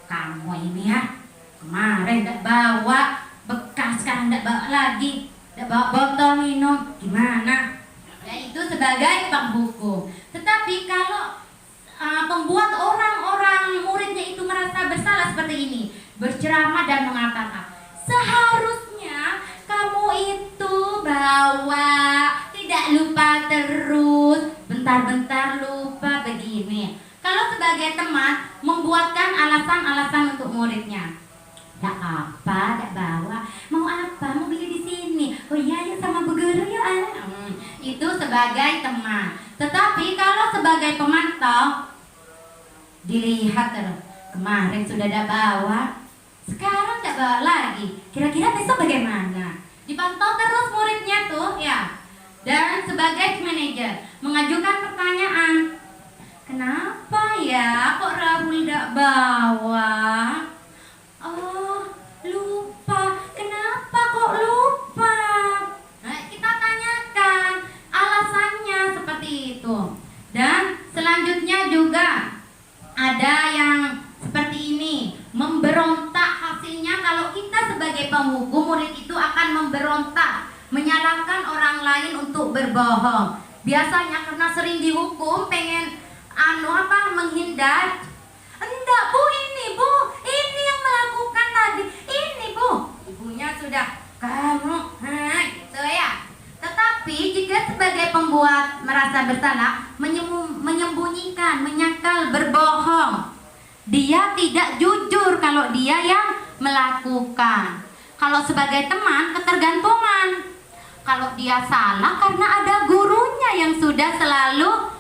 Kamu ini ya, kemarin tidak bawa bekas, sekarang tidak bawa lagi, tidak bawa botol minum, gimana? Ya itu sebagai penghukum. Tetapi kalau membuat orang-orang muridnya itu merasa bersalah seperti ini, berceramah dan mengatakan, seharusnya kamu itu bawa, tidak lupa terus, bentar-bentar lupa begini. Kalau sebagai teman membuatkan alasan-alasan untuk muridnya, tidak apa, tidak bawa, mau apa, mau beli di sini. Oh iya, yuk sama Bu Guru yuk. Itu sebagai teman. Tetapi kalau sebagai pemantau, dilihat terus, kemarin sudah ada bawa, sekarang tidak bawa lagi. Kira-kira besok bagaimana? Dipantau terus muridnya tuh ya. Dan sebagai manajer mengajukan pertanyaan, kenapa ya kok Rahul tidak bawa? Oh, lupa. Kenapa kok lupa? Nah, kita tanyakan alasannya seperti itu. Dan selanjutnya juga ada yang seperti ini, memberontak. Hasilnya kalau kita sebagai penghukum, murid itu akan memberontak, menyalahkan orang lain untuk berbohong. Biasanya karena sering dihukum pengen menghindar. Enggak Bu, ini yang melakukan tadi. Ini Bu, ibunya sudah kamu, gitu ya. Tetapi jika sebagai pembuat merasa bersalah, menyembunyikan, menyangkal, berbohong, dia tidak jujur kalau dia yang melakukan. Kalau sebagai teman, ketergantungan. Kalau dia salah karena ada gurunya yang sudah selalu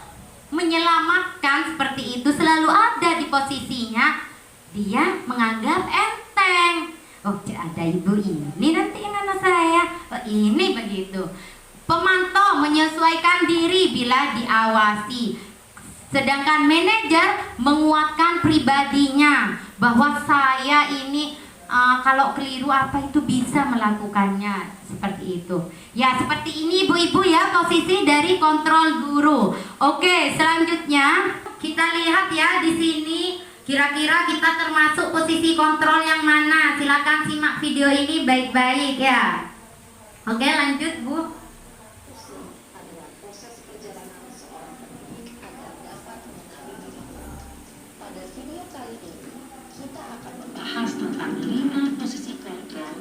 menyelamatkan seperti itu, selalu ada di posisinya, dia menganggap enteng. Oh, ada ibu ini nanti anak saya. Oh, ini begitu. Pemantau menyesuaikan diri bila diawasi. Sedangkan manajer menguatkan pribadinya bahwa saya ini kalau keliru apa itu bisa melakukannya, seperti itu. Ya, seperti ini ibu-ibu ya posisi dari kontrol guru. Oke, selanjutnya kita lihat ya di sini kira-kira kita termasuk posisi kontrol yang mana. Silakan simak video ini baik-baik ya. Oke, lanjut Bu.
Pada video kali ini kita akan membahas tentang 5 posisi kontrol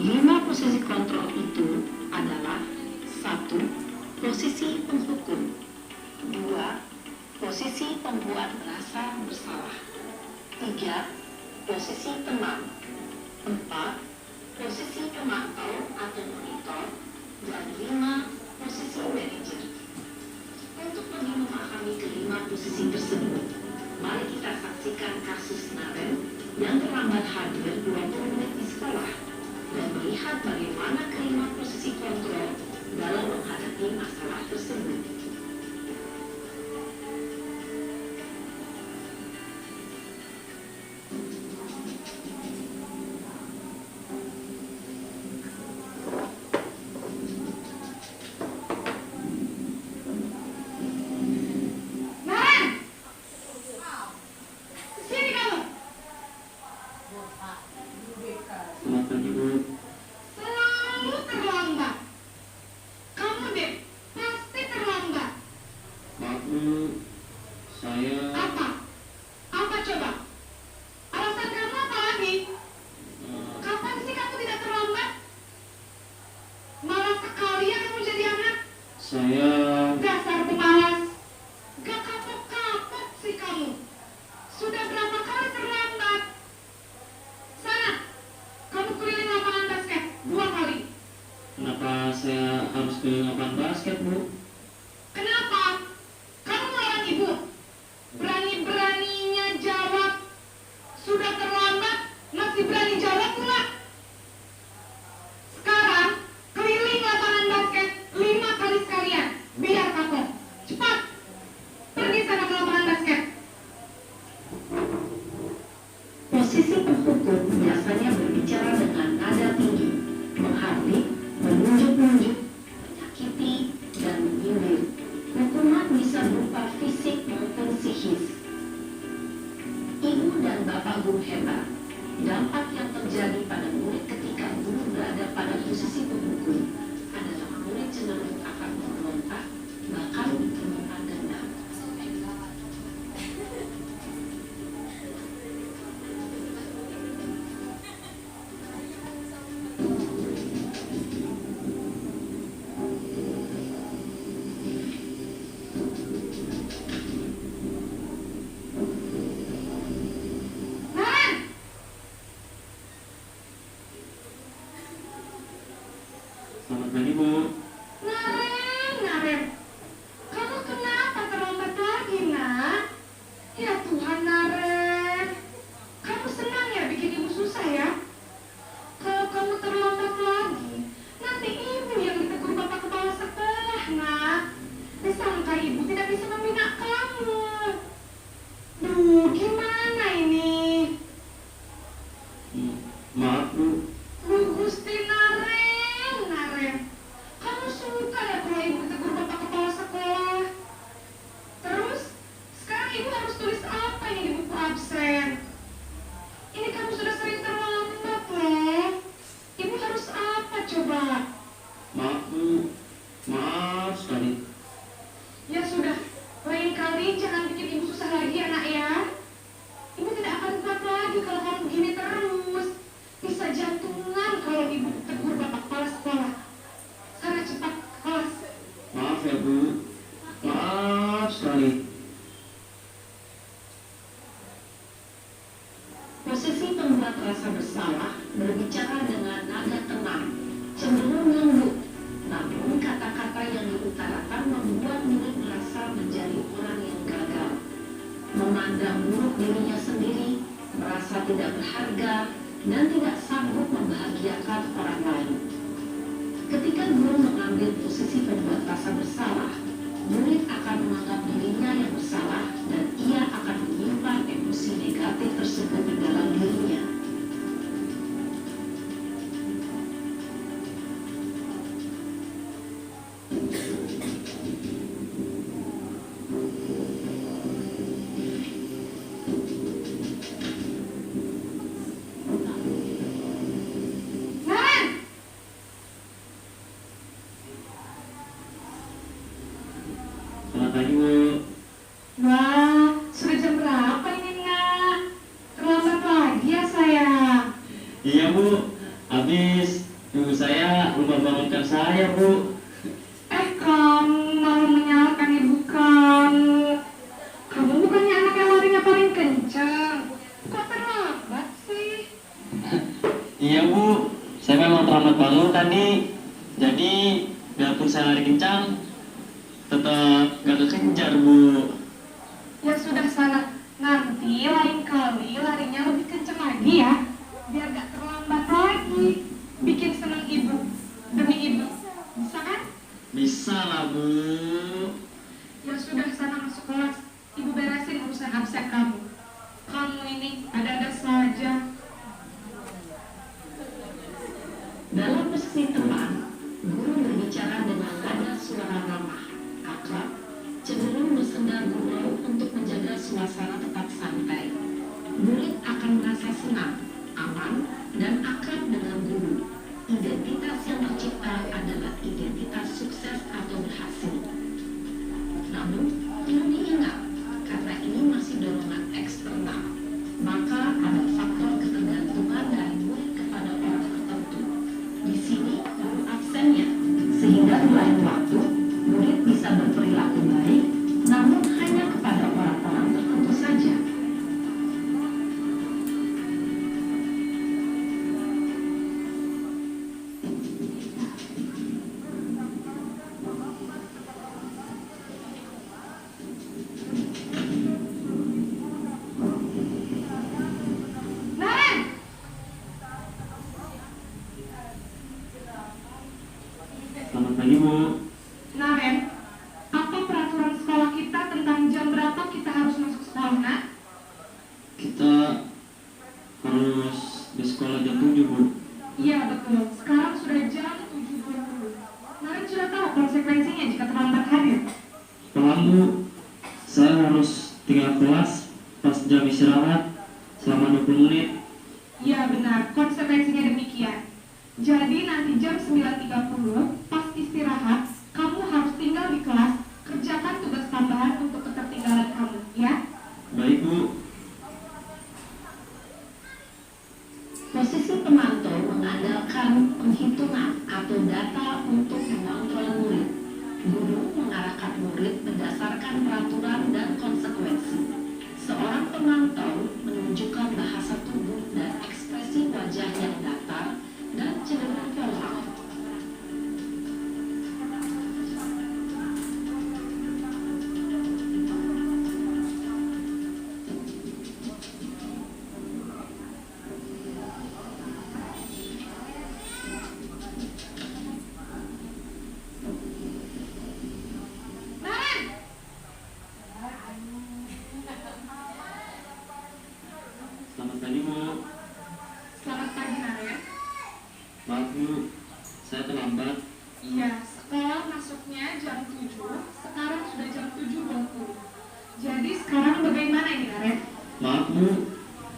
5 posisi kontrol itu adalah: 1. Posisi penghukum, 2. Posisi pembuat merasa bersalah, 3. Posisi teman, 4. Posisi pemantau atau monitor, dan 5. Posisi manajer. Untuk lebih memahami kelima posisi tersebut, mari kita saksikan kasus Naren yang terlambat hadir 20 menit di sekolah dan melihat bagaimana kelima posisi kontrol dalam menghadapi masalah tersebut.
Selamat pagi, Bu.
Selalu terlambat. Kamu deh, pasti terlambat.
Maaf, Bu. Saya
Apa? Apa coba? Alasan kamu apa lagi? Kapan sih kamu tidak terlambat? Malas sekali ya kamu jadi anak.
saya
Dasar pemalas. Gak kapok-kapok sih kamu. Sudah berapa kali terlambat? Sana, kamu keliling lapangan basket 2 kali.
kenapa saya harus keliling lapangan basket, Bu?
Kenapa? Kamu melawan ibu. Berani-beraninya jawab. Sudah terlambat, masih berani jawab pula. Sekarang, keliling lapangan basket 5 kali sekalian. Biar kapok. Cepat. Pergi sana ke lapangan basket.
Posisi penghukum biasanya berbicara dengan nada tinggi, menghardik, menunjuk-nunjuk, menyakiti, dan menyindir. Hukuman bisa berupa fisik maupun psikis. Ibu dan bapak guru hebat. Dampak yang terjadi pada murid ketika guru berada pada posisi penghukum adalah murid cenderung akan memberontak, bahkan menyimpan dendam.
Naren!
Selamat pagi, Bu.
Naren. Kamu kenapa terlambat lagi, nak? Ya Tuhan, Naren. Kamu senang ya bikin ibu susah ya? Kalau kamu terlambat lagi, nanti ibu yang ditegur bapak kepala sekolah, nak. Disangka ibu tidak bisa membina kamu. Duh, gimana ini?
Maaf, Bu.
Gusti Naren. Kamu suka ya kalau ibu ditegur bapak kepala sekolah? Terus, sekarang ibu harus tulis apa ini di buku absen? Ini kamu sudah sering terlambat loh. Ibu harus apa coba?
Maaf, Bu. Maaf sekali.
Ya sudah, lain kali jangan bikin ibu susah lagi ya nak ya. Ibu tidak akan kuat lagi kalau kamu begini terus. Bisa jantungan kalau ibu tegur bapak kepala sekolah. Sana cepat ke kelas.
Maaf ya, Bu. Maaf sekali.
Posisi pembuat rasa bersalah berbicara dengan nada tenang, cenderung lembut, namun kata-kata yang diutarakan membuat murid merasa menjadi orang yang gagal, memandang buruk dirinya sendiri, merasa tidak berharga, dan tidak sanggup membahagiakan orang lain. Ketika guru mengambil posisi pembuat rasa bersalah, murid akan menganggap dirinya yang bersalah dan ia akan menyimpan emosi negatif tersebut di dalam dirinya.
Naren!
Selamat pagi, Bu.
Wah, sudah jam berapa ini nak? Terlambat lagi ya sayang.
Iya, Bu. Habis Ibu saya lupa bangunkan saya, Bu.
Kamu malah menyalahkan ibu kamu. Kamu bukannya anak yang larinya paling kencang. Kok terlambat sih?
Iya, Bu. Saya memang terlambat bangun tadi. Jadi, biarpun saya lari kencang, tetap gak kekejar, Bu.
Ya sudah sana. Nanti lain kali larinya lebih kencang lagi ya. Biar gak terlambat lagi. Bikin senang ibu. Demi ibu. Bisa kan?
Bisa lah, Bu.
Ya sudah sana masuk kelas. Ibu beresin urusan absen kamu. Kamu ini ada-ada saja.
Dalam posisi teman, guru berbicara dengan nada suara ramah, akrab, cenderung bersenda gurau untuk menjaga suasana tetap santai. Murid akan merasa senang, aman, dan akrab dengan guru. Identitas yang tercipta adalah identitas sukses atau berhasil. Namun, perlu diingat, karena ini masih dorongan eksternal, maka ada faktor ketergantungan dari murid kepada orang tertentu. Di sini perlu absennya, sehingga di lain waktu murid bisa berperilaku baik, namun hanya kepada orang-orang tertentu saja.
Naren!
Selamat pagi, Bu.
Naren, apa peraturan sekolah kita tentang jam berapa kita harus masuk sekolah, nak?
Kita harus di sekolah jam 7, Bu.
Iya betul, sekarang sudah jam 7.20. Naren sudah tahu konsekuensinya jika terlambat hadir.
Paham, Bu. Saya harus tinggal kelas pas jam istirahat selama 20 menit.
Iya benar, konsekuensinya demikian. Jadi nanti jam 9.30 pas istirahat, kamu harus tinggal di kelas, kerjakan tugas tambahan untuk ketertinggalan kamu, ya?
Baik, Bu.
Posisi pemantau mengandalkan penghitungan atau data untuk mengontrol murid. Guru mengarahkan murid berdasarkan peraturan dan konsekuensi. Seorang pemantau menunjukkan bahasa tubuh dan ekspresi wajah yang datar dan cenderung formal.
Naren!
Selamat pagi, Bu.
Selamat pagi, Naren.
Maaf, Bu. Saya terlambat.
Iya, sekolah masuknya jam 7, sekarang sudah jam 7.20. Jadi sekarang bagaimana ini, Naren?
Maaf, Bu.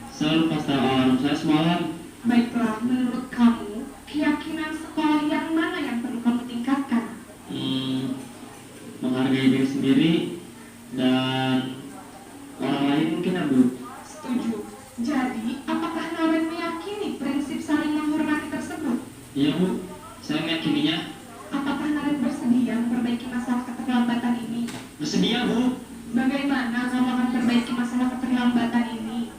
Saya lupa setel alarm saya semalam.
Baiklah, menurut kamu, keyakinan sekolah yang mana yang perlu kamu tingkatkan?
Menghargai diri sendiri dan orang lain mungkin, ya, Bu.
Setuju. Jadi, apakah Naren meyakini prinsip saling menghormati tersebut?
Iya, Bu. Saya meyakininya.
Apakah Naren bersedia memperbaiki masalah keterlambatan ini?
Bersedia, Bu.
Bagaimana kamu akan perbaiki masalah keterlambatan ini?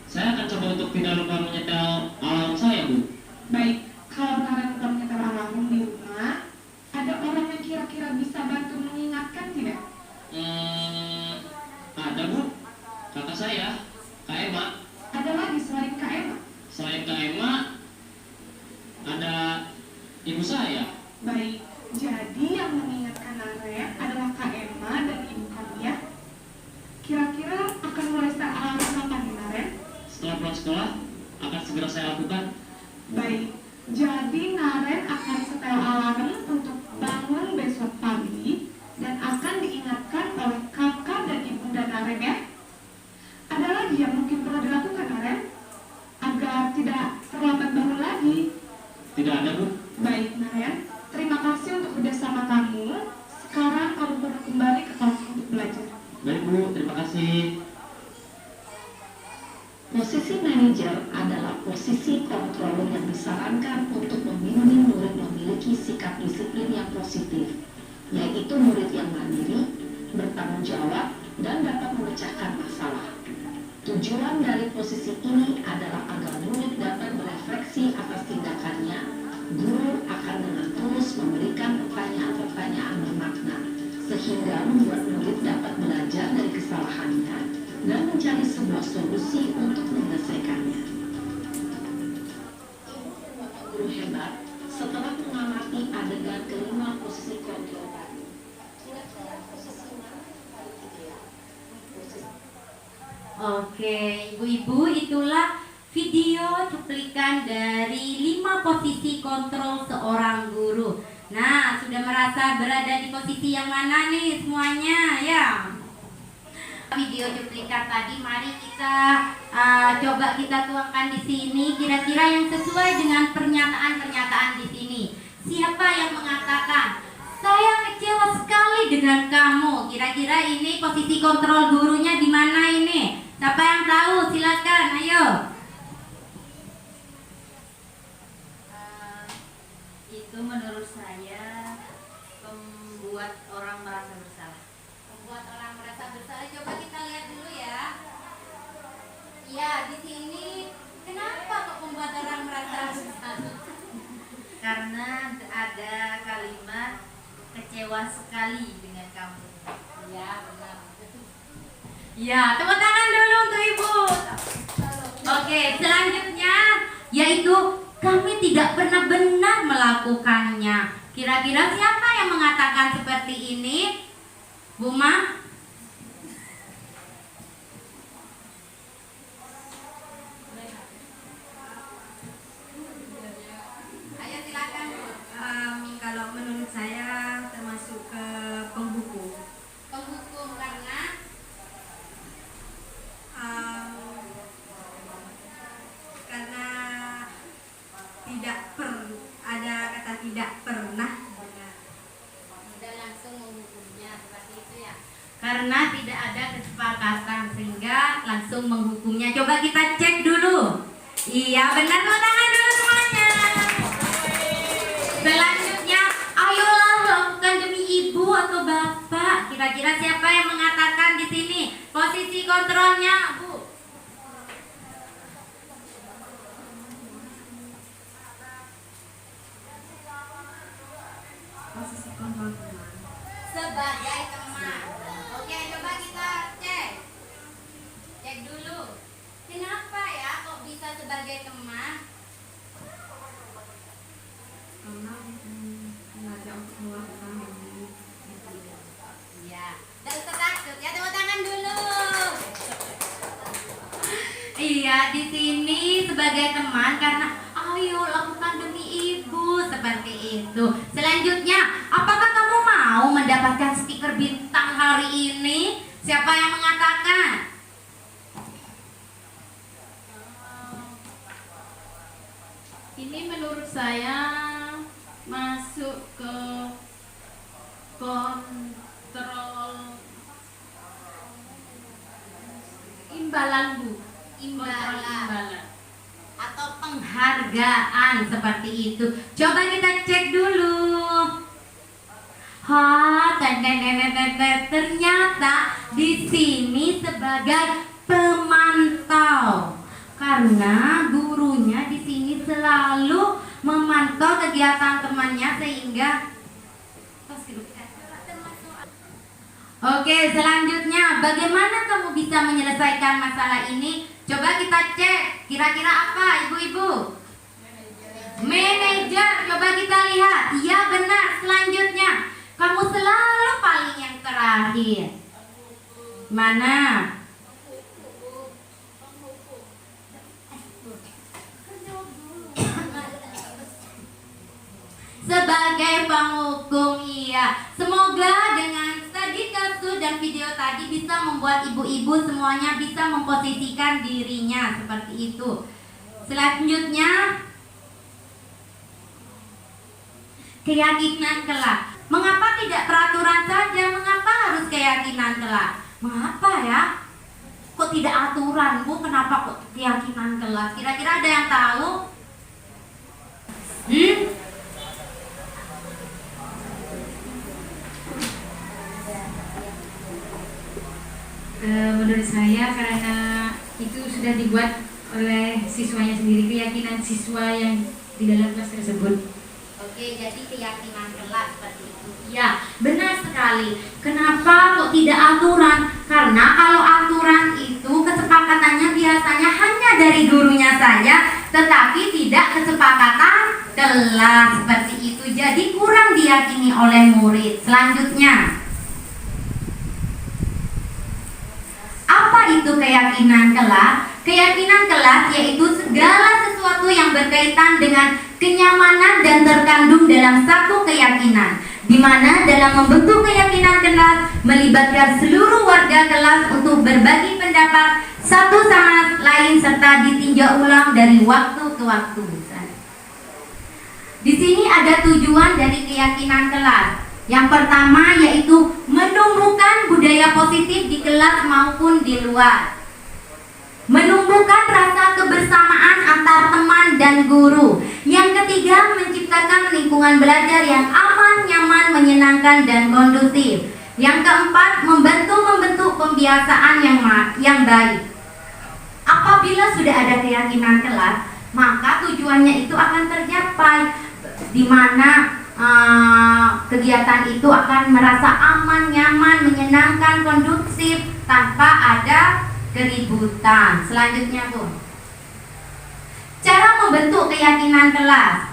Saya akan coba untuk tidak lupa menyetel alarm saya, Bu.
Baik, kalau Naren lupa menyetel alarm di rumah, ada orang yang kira-kira bisa bantu mengingatkan tidak?
Ada, Bu. Kakak saya, Kak Emma.
Ada lagi selain Kak Emma?
Selain Kak Emma, ada ibu saya.
Baik, jadi yang mengingatkan Naren adalah Kak Emma dan ibu kamu, ya? Kira-kira akan mulai start alarm kapan nih, Naren?
Setelah pulang sekolah, akan segera saya lakukan.
Baik, jadi Naren akan setel alarm untuk bangun besok pagi dan akan diingatkan oleh kakak dan ibunda Naren, ya? Ada lagi yang mungkin perlu dilakukan, Naren? Agar tidak terlambat bangun lagi.
Tidak ada, Bu.
Baik, Naren. Terima kasih untuk kerjasama kamu. Sekarang kamu perlu kembali ke kelas untuk belajar.
Baik, Bu. Terima kasih.
Posisi manajer adalah posisi kontrol yang disarankan untuk membimbing murid memiliki sikap disiplin yang positif, yaitu murid yang mandiri, bertanggung jawab, dan dapat memecahkan masalah. Tujuan dari posisi ini adalah agar murid dapat berefleksi atas tindakannya. Guru akan dengan tulus memberikan pertanyaan-pertanyaan bermakna, sehingga membuat murid dapat belajar dari kesalahannya dan mencari sebuah solusi untuk menyelesaikannya. Ibu dan Bapak guru hebat, setelah mengamati adegan kelima posisi kontrol tadi, kira-kira posisi mana yang paling ideal?
Oke, ibu-ibu, itulah video cuplikan dari 5 posisi kontrol seorang guru. Nah, sudah merasa berada di posisi yang mana nih semuanya ya? Video cuplikan tadi mari kita coba kita tuangkan di sini kira-kira yang sesuai dengan pernyataan-pernyataan di sini. Siapa yang mengatakan saya kecewa sekali dengan kamu? Kira-kira ini posisi kontrol gurunya di mana ini? Siapa yang tahu? Silakan, ayo.
Itu menurut saya membuat orang merasa bersalah.
Membuat orang merasa bersalah. Coba kita lihat dulu ya. Ya, di sini kenapa kok membuat orang merasa bersalah?
Karena ada kalimat kecewa sekali dengan kamu.
Ya, benar. Ya, tepuk tangan dulu untuk ibu. Oke, selanjutnya yaitu kami tidak pernah benar melakukannya. Kira-kira siapa yang mengatakan seperti ini? Bu Ma? Ayo silakan.
Kalau menurut saya termasuk ke penghukum.
Penghukum karena
Karena ada kata tidak pernah.
sudah langsung menghukumnya seperti itu ya. Karena tidak ada kesepakatan sehingga langsung menghukumnya. Coba kita cek dulu. Iya benar, tangan dulu semuanya. Selanjutnya, ayolah lakukan demi ibu atau bapak. Kira-kira siapa yang mengatakan di sini? Posisi kontrolnya, Bu.
Posisi kontrol teman.
Sebagai teman. Oke, coba kita cek. Cek dulu. Kenapa ya kok bisa sebagai teman?
Karena mengajak untuk melakukan ini.
Iya. Tidak usah takut ya, tepuk tangan dulu. Iya, di sini sebagai teman karena ayo lakukan demi ibu seperti itu. Selanjutnya, apakah kamu mau mendapatkan stiker bintang hari ini? Siapa yang mengatakan?
Ini menurut saya masuk ke kontrol imbalan, Bu. Kontrol imbalan.
Atau penghargaan seperti itu. Coba kita cek dulu. Ternyata di sini sebagai pemantau. Karena gurunya di sini selalu memantau kegiatan temannya sehingga Oke, selanjutnya bagaimana kamu bisa menyelesaikan masalah ini? Coba kita cek, kira-kira apa ibu-ibu? Manajer, coba kita lihat. Iya benar, selanjutnya kamu selalu paling yang terakhir. Mana? Sebagai penghukum, iya. Semoga dengan studi kasus dan video tadi bisa membuat ibu-ibu semuanya bisa memposisikan dirinya seperti itu. Selanjutnya, keyakinan kelak. Mengapa tidak peraturan saja? Mengapa harus keyakinan kelak? Mengapa ya? Kok tidak aturan, Bu? Kenapa kok keyakinan kelas? Kira-kira ada yang tahu?
Menurut saya karena itu sudah dibuat oleh siswanya sendiri, keyakinan siswa yang di dalam kelas tersebut.
Oke, jadi keyakinan kelas seperti itu. Ya, benar sekali. Kenapa kok tidak aturan? Karena kalau aturan itu kesepakatannya biasanya hanya dari gurunya saja, tetapi tidak kesepakatan kelas seperti itu. Jadi kurang diyakini oleh murid. Selanjutnya, apa itu keyakinan kelas? Keyakinan kelas yaitu segala sesuatu yang berkaitan dengan kenyamanan dan terkandung dalam satu keyakinan, di mana dalam membentuk keyakinan kelas melibatkan seluruh warga kelas untuk berbagi pendapat satu sama lain serta ditinjau ulang dari waktu ke waktu. Di sini ada tujuan dari keyakinan kelas. Yang pertama yaitu menumbuhkan budaya positif di kelas maupun di luar. Menumbuhkan rasa kebersamaan antar teman dan guru. Yang ketiga, menciptakan lingkungan belajar yang aman, nyaman, menyenangkan, dan kondusif. Yang keempat, membentuk pembiasaan yang baik. Apabila sudah ada keyakinan kelas, maka tujuannya itu akan tercapai, di mana kegiatan itu akan merasa aman, nyaman, menyenangkan, kondusif, tanpa ada keributan. Selanjutnya, Bu, cara membentuk keyakinan kelas.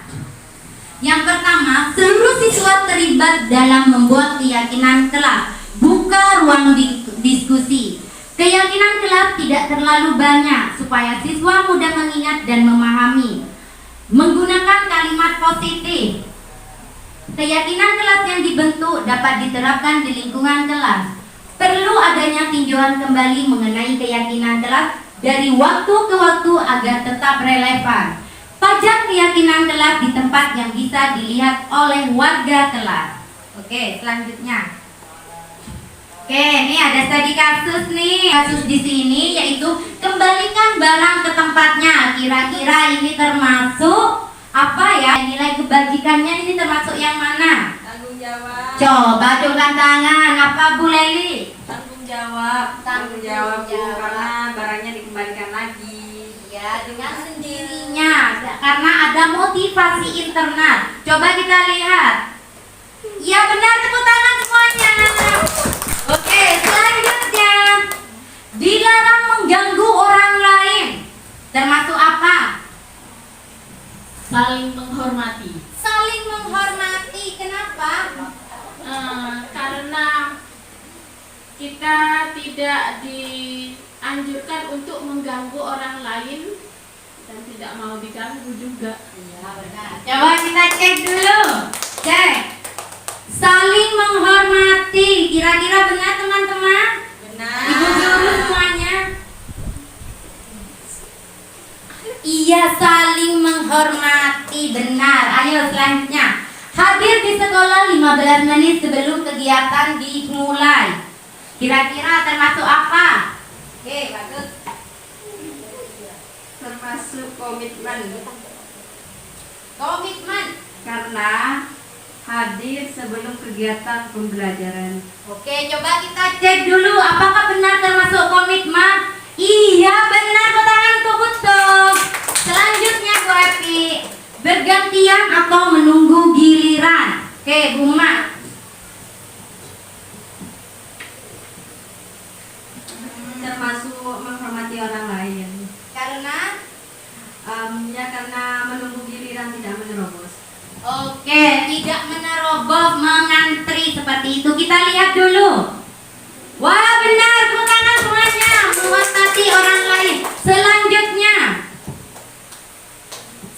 Yang pertama, seluruh siswa terlibat dalam membuat keyakinan kelas. Buka ruang diskusi. Keyakinan kelas tidak terlalu banyak supaya siswa mudah mengingat dan memahami. Menggunakan kalimat positif. Keyakinan kelas yang dibentuk dapat diterapkan di lingkungan kelas. Perlu adanya tinjauan kembali mengenai keyakinan kelas dari waktu ke waktu agar tetap relevan. Pajang keyakinan kelas di tempat yang bisa dilihat oleh warga kelas. Oke, selanjutnya. Oke, ini ada studi kasus nih. Kasus di sini yaitu kembalikan barang ke tempatnya. Kira-kira ini termasuk apa ya? Nilai kebajikannya ini termasuk yang mana?
Tanggung jawab.
Coba dongkan tangan. Apa, Bu Leli?
Tanggung jawab.
Tanggung
jawab, Bu,
jawab.
karena barangnya dikembalikan lagi.
Ya, dengan sendirinya. Karena ada motivasi internal. Coba kita lihat. Ya benar, tepuk tangan semuanya. Oke, selanjutnya. Dilarang mengganggu orang lain. Termasuk apa?
Saling menghormati.
Saling menghormati. Kenapa?
Karena kita tidak dianjurkan untuk mengganggu orang lain dan tidak mau diganggu juga.
Iya, benar. Coba kita cek dulu. Cek. Saling menghormati. Kira-kira benar, teman-teman?
Benar.
Ibu guru semuanya. Iya, saling menghormati. Benar. Ayo selanjutnya. Hadir di sekolah 15 menit sebelum kegiatan dimulai. Kira-kira termasuk apa? Oke, bagus.
Termasuk komitmen.
Komitmen.
Karena hadir sebelum kegiatan pembelajaran.
Oke, coba kita cek dulu apakah benar termasuk komitmen. Iya, benar, tanganku betul. Selanjutnya, Bu Epi, bergantian atau menunggu giliran. Oke, Bu Ma.
Termasuk menghormati orang lain.
Karena
Karena menunggu giliran, tidak menerobos.
oke, tidak menerobos, mengantri seperti itu. Kita lihat dulu. Wah, benar, tepuk tangan semuanya. Menghormati orang lain. Selanjutnya,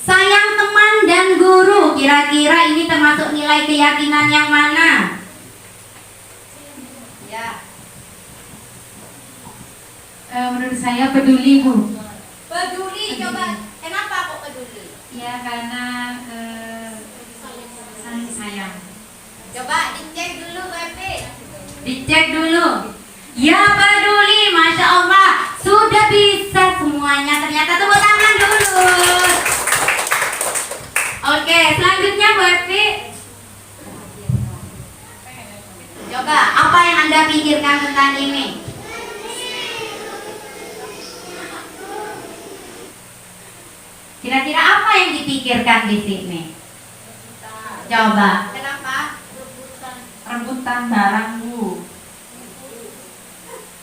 sayang teman dan guru. Kira-kira ini termasuk nilai keyakinan yang mana? Ya.
Menurut saya peduli, Bu.
Peduli, coba. Kenapa kok peduli?
Ya karena saling sayang.
Coba dicek dulu, Bapak. Dicek dulu. Ya, peduli, Masya Allah. Sudah bisa semuanya. Ternyata tepuk tangan dulu. Oke, selanjutnya Bu Evi. Coba, apa yang Anda pikirkan tentang ini? Kira-kira apa yang dipikirkan di sini? Coba. Kenapa?
Rebutan barang, Bu.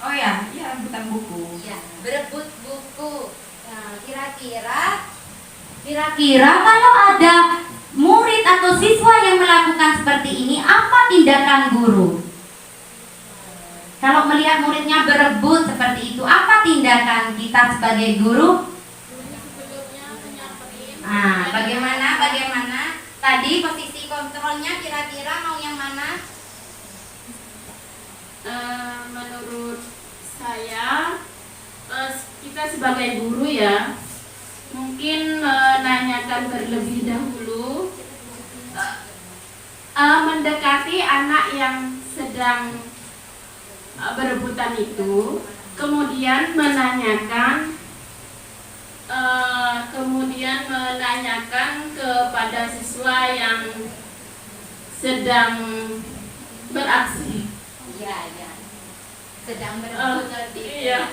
Oh ya, iya rebutan buku.
Ya, berebut buku. Nah, kira-kira kalau ada murid atau siswa yang melakukan seperti ini, apa tindakan guru? Kalau melihat muridnya berebut seperti itu, apa tindakan kita sebagai guru? Nah, bagaimana? Tadi posisi kontrolnya kira-kira mau yang mana?
Menurut saya kita sebagai guru ya mungkin menanyakan terlebih dahulu, mendekati anak yang sedang berebutan itu, kemudian menanyakan kepada siswa yang sedang beraksi.
Iya. Sedang berebut
Iya.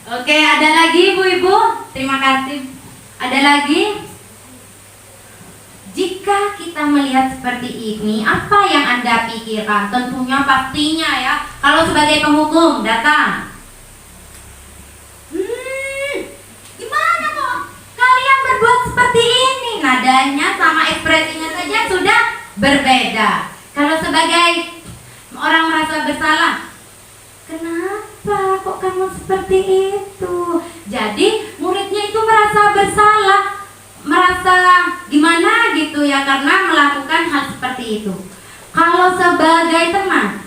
Oke, ada lagi Ibu-ibu? Terima kasih. Ada lagi? Jika kita melihat seperti ini, apa yang Anda pikirkan? Tentunya pastinya ya, kalau sebagai penghukum datang. Gimana kok kalian berbuat seperti ini? Nadanya sama ekspresinya saja sudah berbeda. Kalau sebagai orang merasa bersalah, kenapa kok kamu seperti itu? Jadi muridnya itu merasa bersalah, merasa gimana gitu ya, karena melakukan hal seperti itu. Kalau sebagai teman,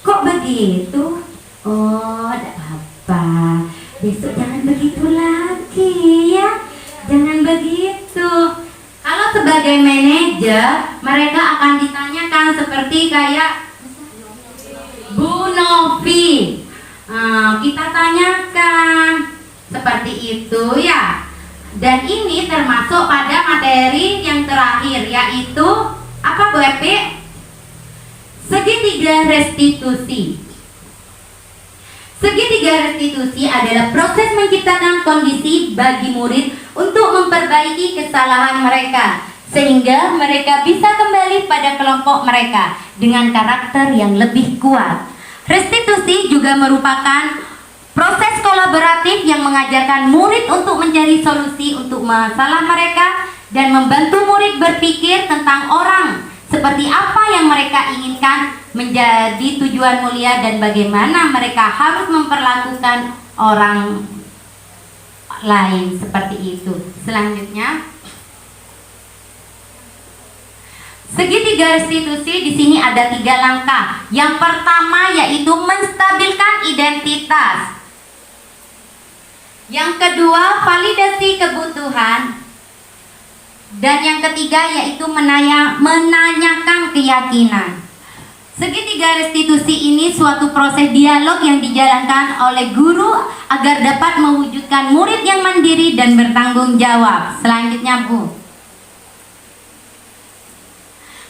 kok begitu? Oh, ada apa? Besok jangan begitu lagi ya, jangan begitu. Kalau sebagai manajer, mereka akan ditanyakan seperti kayak Bu Novi. Kita tanyakan seperti itu ya. Dan ini termasuk pada materi yang terakhir, yaitu apa Bu Epi? Segitiga restitusi. Segitiga restitusi adalah proses menciptakan kondisi bagi murid untuk memperbaiki kesalahan mereka, sehingga mereka bisa kembali pada kelompok mereka dengan karakter yang lebih kuat. Restitusi juga merupakan proses kolaboratif yang mengajarkan murid untuk mencari solusi untuk masalah mereka dan membantu murid berpikir tentang orang, seperti apa yang mereka inginkan menjadi tujuan mulia dan bagaimana mereka harus memperlakukan orang lain seperti itu. Selanjutnya, segitiga restitusi di sini ada 3 langkah. Yang pertama yaitu menstabilkan identitas. Yang kedua, validasi kebutuhan. Dan yang ketiga yaitu menanyakan keyakinan. Segitiga restitusi ini suatu proses dialog yang dijalankan oleh guru agar dapat mewujudkan murid yang mandiri dan bertanggung jawab. Selanjutnya Bu,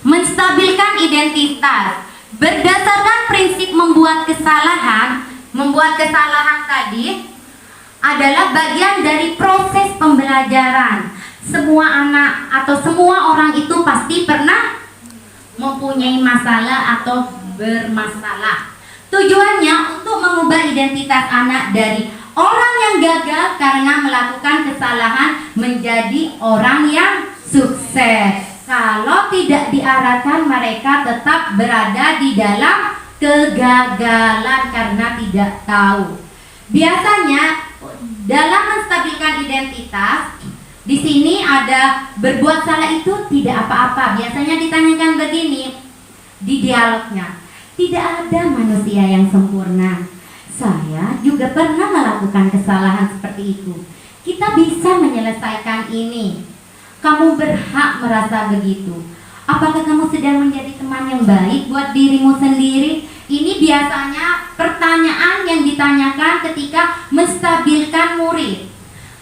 menstabilkan identitas. Berdasarkan prinsip membuat kesalahan tadi adalah bagian dari proses pembelajaran. Semua anak atau semua orang itu pasti pernah mempunyai masalah atau bermasalah. Tujuannya untuk mengubah identitas anak dari orang yang gagal karena melakukan kesalahan menjadi orang yang sukses. Kalau tidak diarahkan, mereka tetap berada di dalam kegagalan karena tidak tahu. Biasanya dalam menstabilkan identitas, di sini ada berbuat salah itu tidak apa-apa. Biasanya ditanyakan begini di dialognya, tidak ada manusia yang sempurna. Saya juga pernah melakukan kesalahan seperti itu. Kita bisa menyelesaikan ini. Kamu berhak merasa begitu. Apakah kamu sedang menjadi teman yang baik buat dirimu sendiri? Ini biasanya pertanyaan yang ditanyakan ketika menstabilkan murid.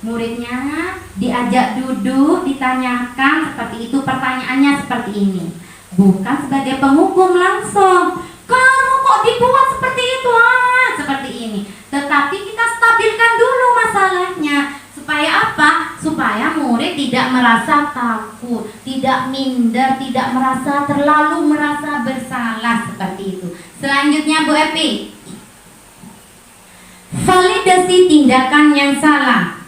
Muridnya diajak duduk, ditanyakan seperti itu, pertanyaannya seperti ini. Bukan sebagai penghukum langsung, kamu kok dibuat seperti itu, seperti ini. Tetapi kita stabilkan dulu masalahnya. Supaya apa? Supaya murid tidak merasa takut, tidak minder, tidak terlalu merasa bersalah seperti itu. Selanjutnya Bu Epi, validasi tindakan yang salah.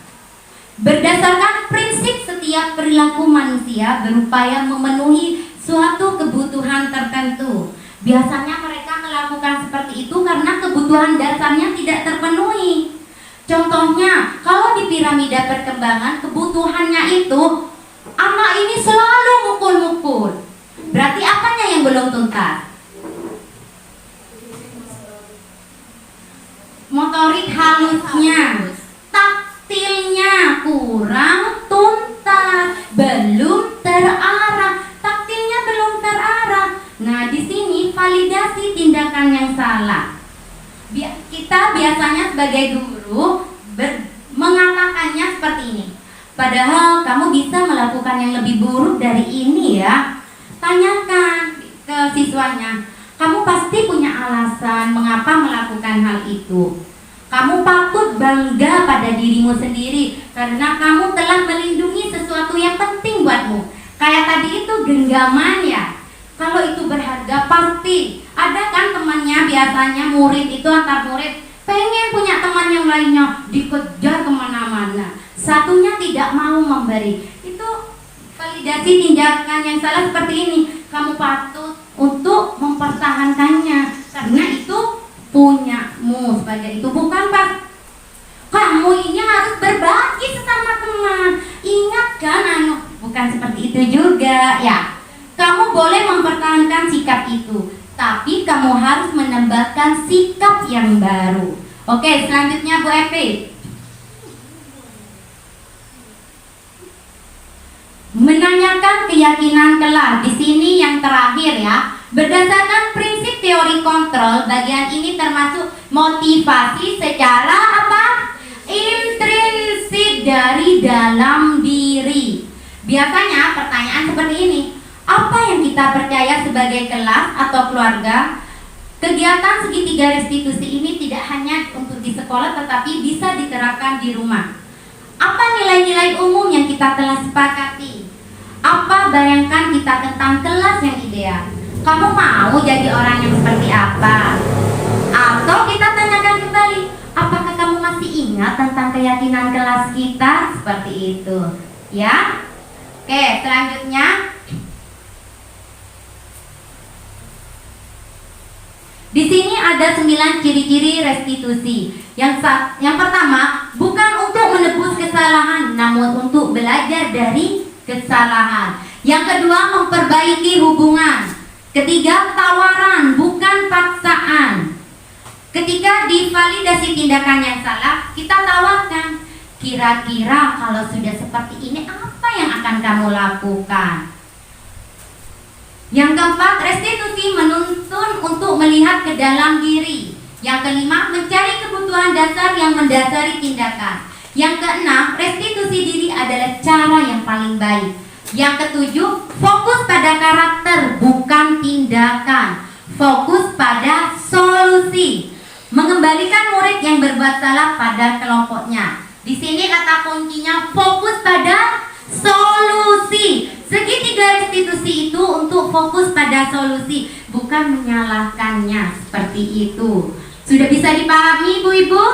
Berdasarkan prinsip setiap perilaku manusia berupaya memenuhi suatu kebutuhan tertentu. Biasanya mereka melakukan seperti itu karena kebutuhan dasarnya tidak terpenuhi. Contohnya, kalau di piramida perkembangan kebutuhannya itu anak ini selalu mukul-mukul. Berarti apanya yang belum tuntas? Motorik halusnya, taktilnya kurang tuntas, belum terarah. Taktilnya belum terarah. Nah, di sini validasi tindakan yang salah. Kita biasanya sebagai guru mengatakannya seperti ini. Padahal kamu bisa melakukan yang lebih buruk dari ini ya. Tanyakan ke siswanya, kamu pasti punya alasan mengapa melakukan hal itu. Kamu patut bangga pada dirimu sendiri karena kamu telah melindungi sesuatu yang penting buatmu. Kayak tadi itu genggaman ya. Kalau itu berharga pasti ada kan temannya, biasanya murid itu antar murid pengen punya teman yang lainnya, dikejar kemana-mana, satunya tidak mau memberi. Itu validasi tindakan yang salah seperti ini. Kamu patut untuk mempertahankannya karena itu punyamu sebagai itu, bukan pas kamu ini harus berbagi sesama teman. Ingat kan bukan seperti itu juga ya. Kamu boleh mempertahankan sikap itu, tapi kamu harus menambahkan sikap yang baru. Oke, selanjutnya Bu Epi. Menanyakan keyakinan kelas. Di sini yang terakhir ya. Berdasarkan prinsip teori kontrol, bagian ini termasuk motivasi secara apa? Intrinsik dari dalam diri. Biasanya pertanyaan seperti ini. Apa yang kita percaya sebagai kelas atau keluarga? Kegiatan segitiga restitusi ini tidak hanya untuk di sekolah tetapi bisa diterapkan di rumah. Apa nilai-nilai umum yang kita telah sepakati? Apa bayangkan kita tentang kelas yang ideal? Kamu mau jadi orang yang seperti apa? Atau kita tanyakan kembali, apakah kamu masih ingat tentang keyakinan kelas kita? Seperti itu ya. Oke, selanjutnya di sini ada 9 ciri-ciri restitusi. Yang pertama, bukan untuk menebus kesalahan, namun untuk belajar dari kesalahan. Yang kedua, memperbaiki hubungan. Ketiga, tawaran, bukan paksaan. Ketika divalidasi tindakan yang salah, kita tawarkan. Kira-kira kalau sudah seperti ini, apa yang akan kamu lakukan? Yang keempat, restitusi menuntun untuk melihat ke dalam diri. Yang kelima, mencari kebutuhan dasar yang mendasari tindakan. Yang keenam, restitusi diri adalah cara yang paling baik. Yang ketujuh, fokus pada karakter bukan tindakan. Fokus pada solusi. Mengembalikan murid yang berbuat salah pada kelompoknya. Di sini kata kuncinya fokus pada solusi. Segitiga restitusi itu untuk fokus pada solusi, bukan menyalahkannya seperti itu. Sudah bisa dipahami Ibu-ibu?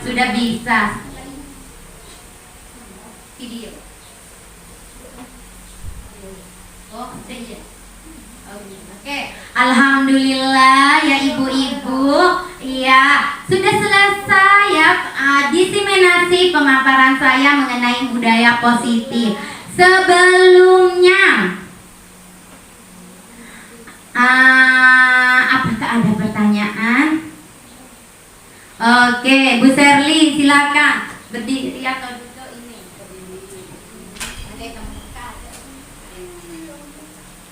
Sudah bisa. Video. Oh, saya. Oke, alhamdulillah ya ibu-ibu. Iya, sudah selesai ya diseminasi pemaparan saya mengenai budaya positif. Sebelumnya, apakah ada pertanyaan? Oke, Bu Sherly silakan berdiri atau duduk ini.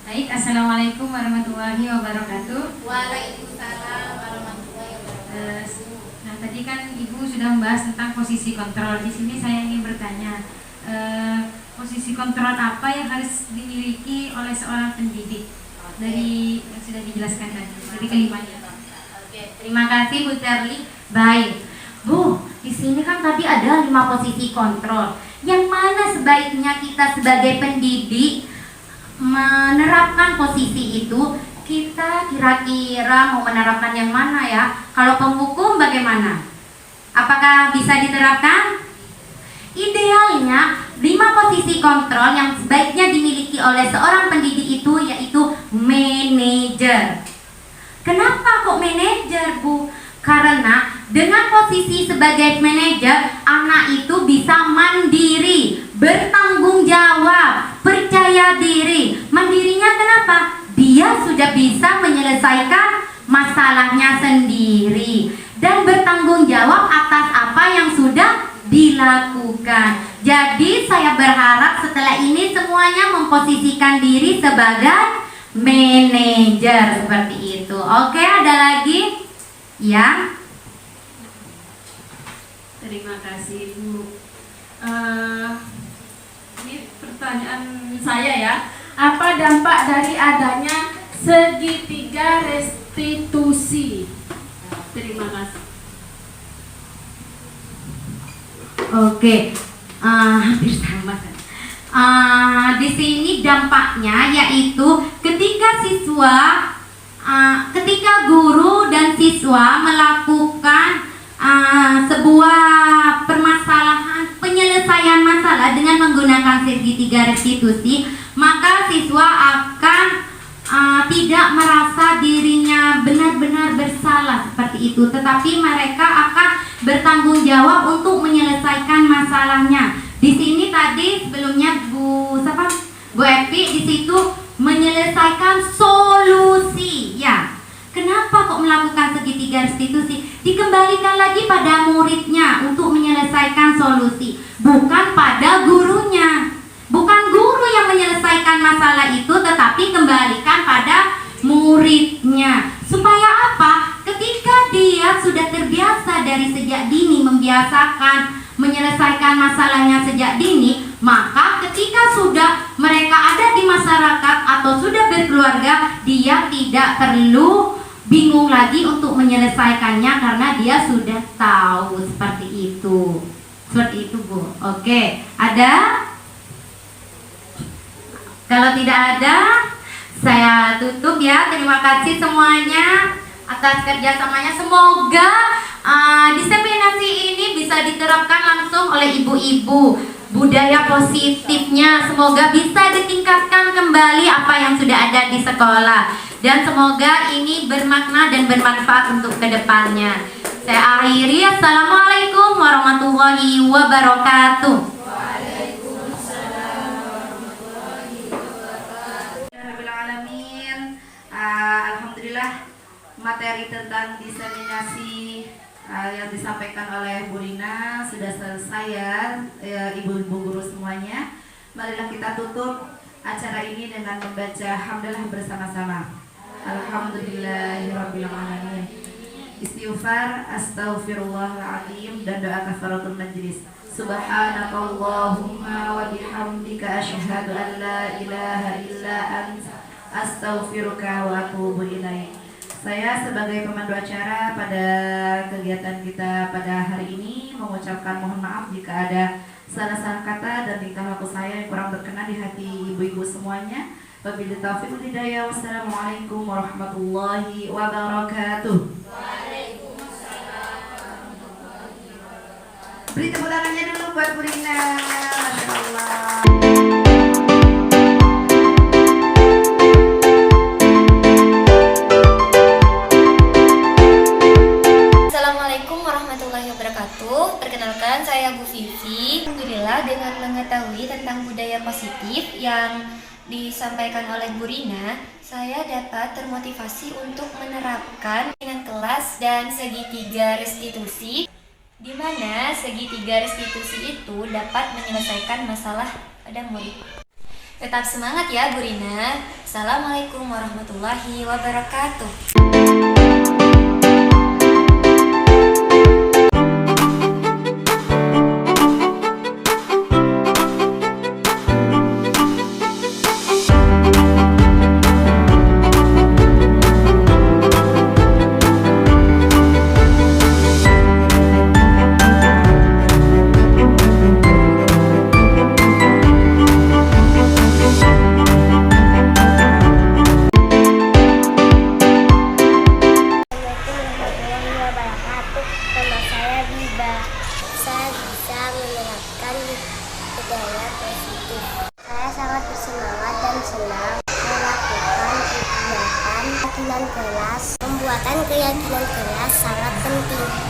Baik, Assalamualaikum warahmatullahi wabarakatuh.
Waalaikumsalam warahmatullahi wabarakatuh.
Nah, tadi kan Ibu sudah membahas tentang posisi kontrol. Di sini saya ingin bertanya, posisi kontrol apa yang harus dimiliki oleh seorang pendidik dari yang sudah dijelaskan tadi, dari kelimanya?
Oke, terima kasih Bu Charlie. Baik, Bu, di sini kan tadi ada 5 posisi kontrol. Yang mana sebaiknya kita sebagai pendidik menerapkan posisi itu? Kita kira-kira mau menerapkan yang mana ya? Kalau penghukum bagaimana? Apakah bisa diterapkan? Idealnya 5 posisi kontrol yang sebaiknya dimiliki oleh seorang pendidik itu yaitu manajer. Kenapa kok manajer, Bu? Karena dengan posisi sebagai manajer, anak itu bisa mandiri, bertanggung jawab, percaya diri. Mandirinya kenapa? Dia sudah bisa menyelesaikan masalahnya sendiri dan bertanggung jawab atas apa yang sudah dilakukan. Jadi saya berharap setelah ini semuanya memposisikan diri sebagai manajer seperti itu. Oke, ada lagi? Ya.
Terima kasih Bu. Ini pertanyaan saya ya. Apa dampak dari adanya segitiga restitusi? Terima kasih.
Oke, hampir sama kan. Di sini dampaknya yaitu ketika guru dan siswa melakukan sebuah permasalahan, penyelesaian masalah dengan menggunakan segitiga restitusi, maka siswa akan tidak merasa dirinya benar-benar bersalah seperti itu, tetapi mereka akan bertanggung jawab untuk menyelesaikan masalahnya. Di sini tadi sebelumnya Bu Epi di situ menyelesaikan solusi ya. Kenapa kok melakukan segitiga restitusi? Dikembalikan lagi pada muridnya untuk menyelesaikan solusi, bukan pada gurunya. Bukan guru yang menyelesaikan masalah itu, tetapi kembalikan pada muridnya. Supaya apa? Ketika dia sudah terbiasa dari sejak dini membiasakan menyelesaikan masalahnya sejak dini, maka ketika sudah mereka ada di masyarakat atau sudah berkeluarga, dia tidak perlu bingung lagi untuk menyelesaikannya karena dia sudah tahu seperti itu. Seperti itu, Bu. Oke, ada? Kalau tidak ada, saya tutup ya. Terima kasih semuanya atas kerjasamanya. Semoga diseminasi ini bisa diterapkan langsung oleh ibu-ibu. Budaya positifnya semoga bisa ditingkatkan kembali apa yang sudah ada di sekolah. Dan semoga ini bermakna dan bermanfaat untuk kedepannya. Saya akhiri. Assalamualaikum warahmatullahi wabarakatuh.
Alhamdulillah, materi tentang diseminasi yang disampaikan oleh Bu Rina sudah selesai ya, ibu-ibu guru semuanya. Marilah kita tutup acara ini dengan membaca hamdalah bersama-sama. Alhamdulillahirabbil alamin. Istighfar, astaghfirullahaladzim, dan doa kafaratul majlis. Subhanakallahumma wa bihamdika asyhadu an la ilaha illa anta astaghfiruka wa atubu ilaik. Saya sebagai pemandu acara pada kegiatan kita pada hari ini mengucapkan mohon maaf jika ada salah-salah kata dan tingkah laku saya yang kurang berkenan di hati ibu-ibu semuanya. Wabillahi taufiq wal hidayah. Wassalamualaikum warahmatullahi wabarakatuh. Beri tepuk tangannya dulu buat Bu Rina. Masya Allah.
Assalamualaikum warahmatullahi wabarakatuh. Perkenalkan, saya Bu Vivi. Alhamdulillah, dengan mengetahui tentang budaya positif yang disampaikan oleh Bu Rina, saya dapat termotivasi untuk menerapkan dengan kelas dan segitiga restitusi, di mana segitiga restitusi itu dapat menyelesaikan masalah pada murid. Tetap semangat ya Bu Rina. Assalamualaikum warahmatullahi wabarakatuh.
Nama saya Biba. Saya bisa menerapkan budaya positif. Saya sangat bersemangat dan senang melakukan kegiatan keyakinan kelas. Pembuatan keyakinan kelas sangat penting.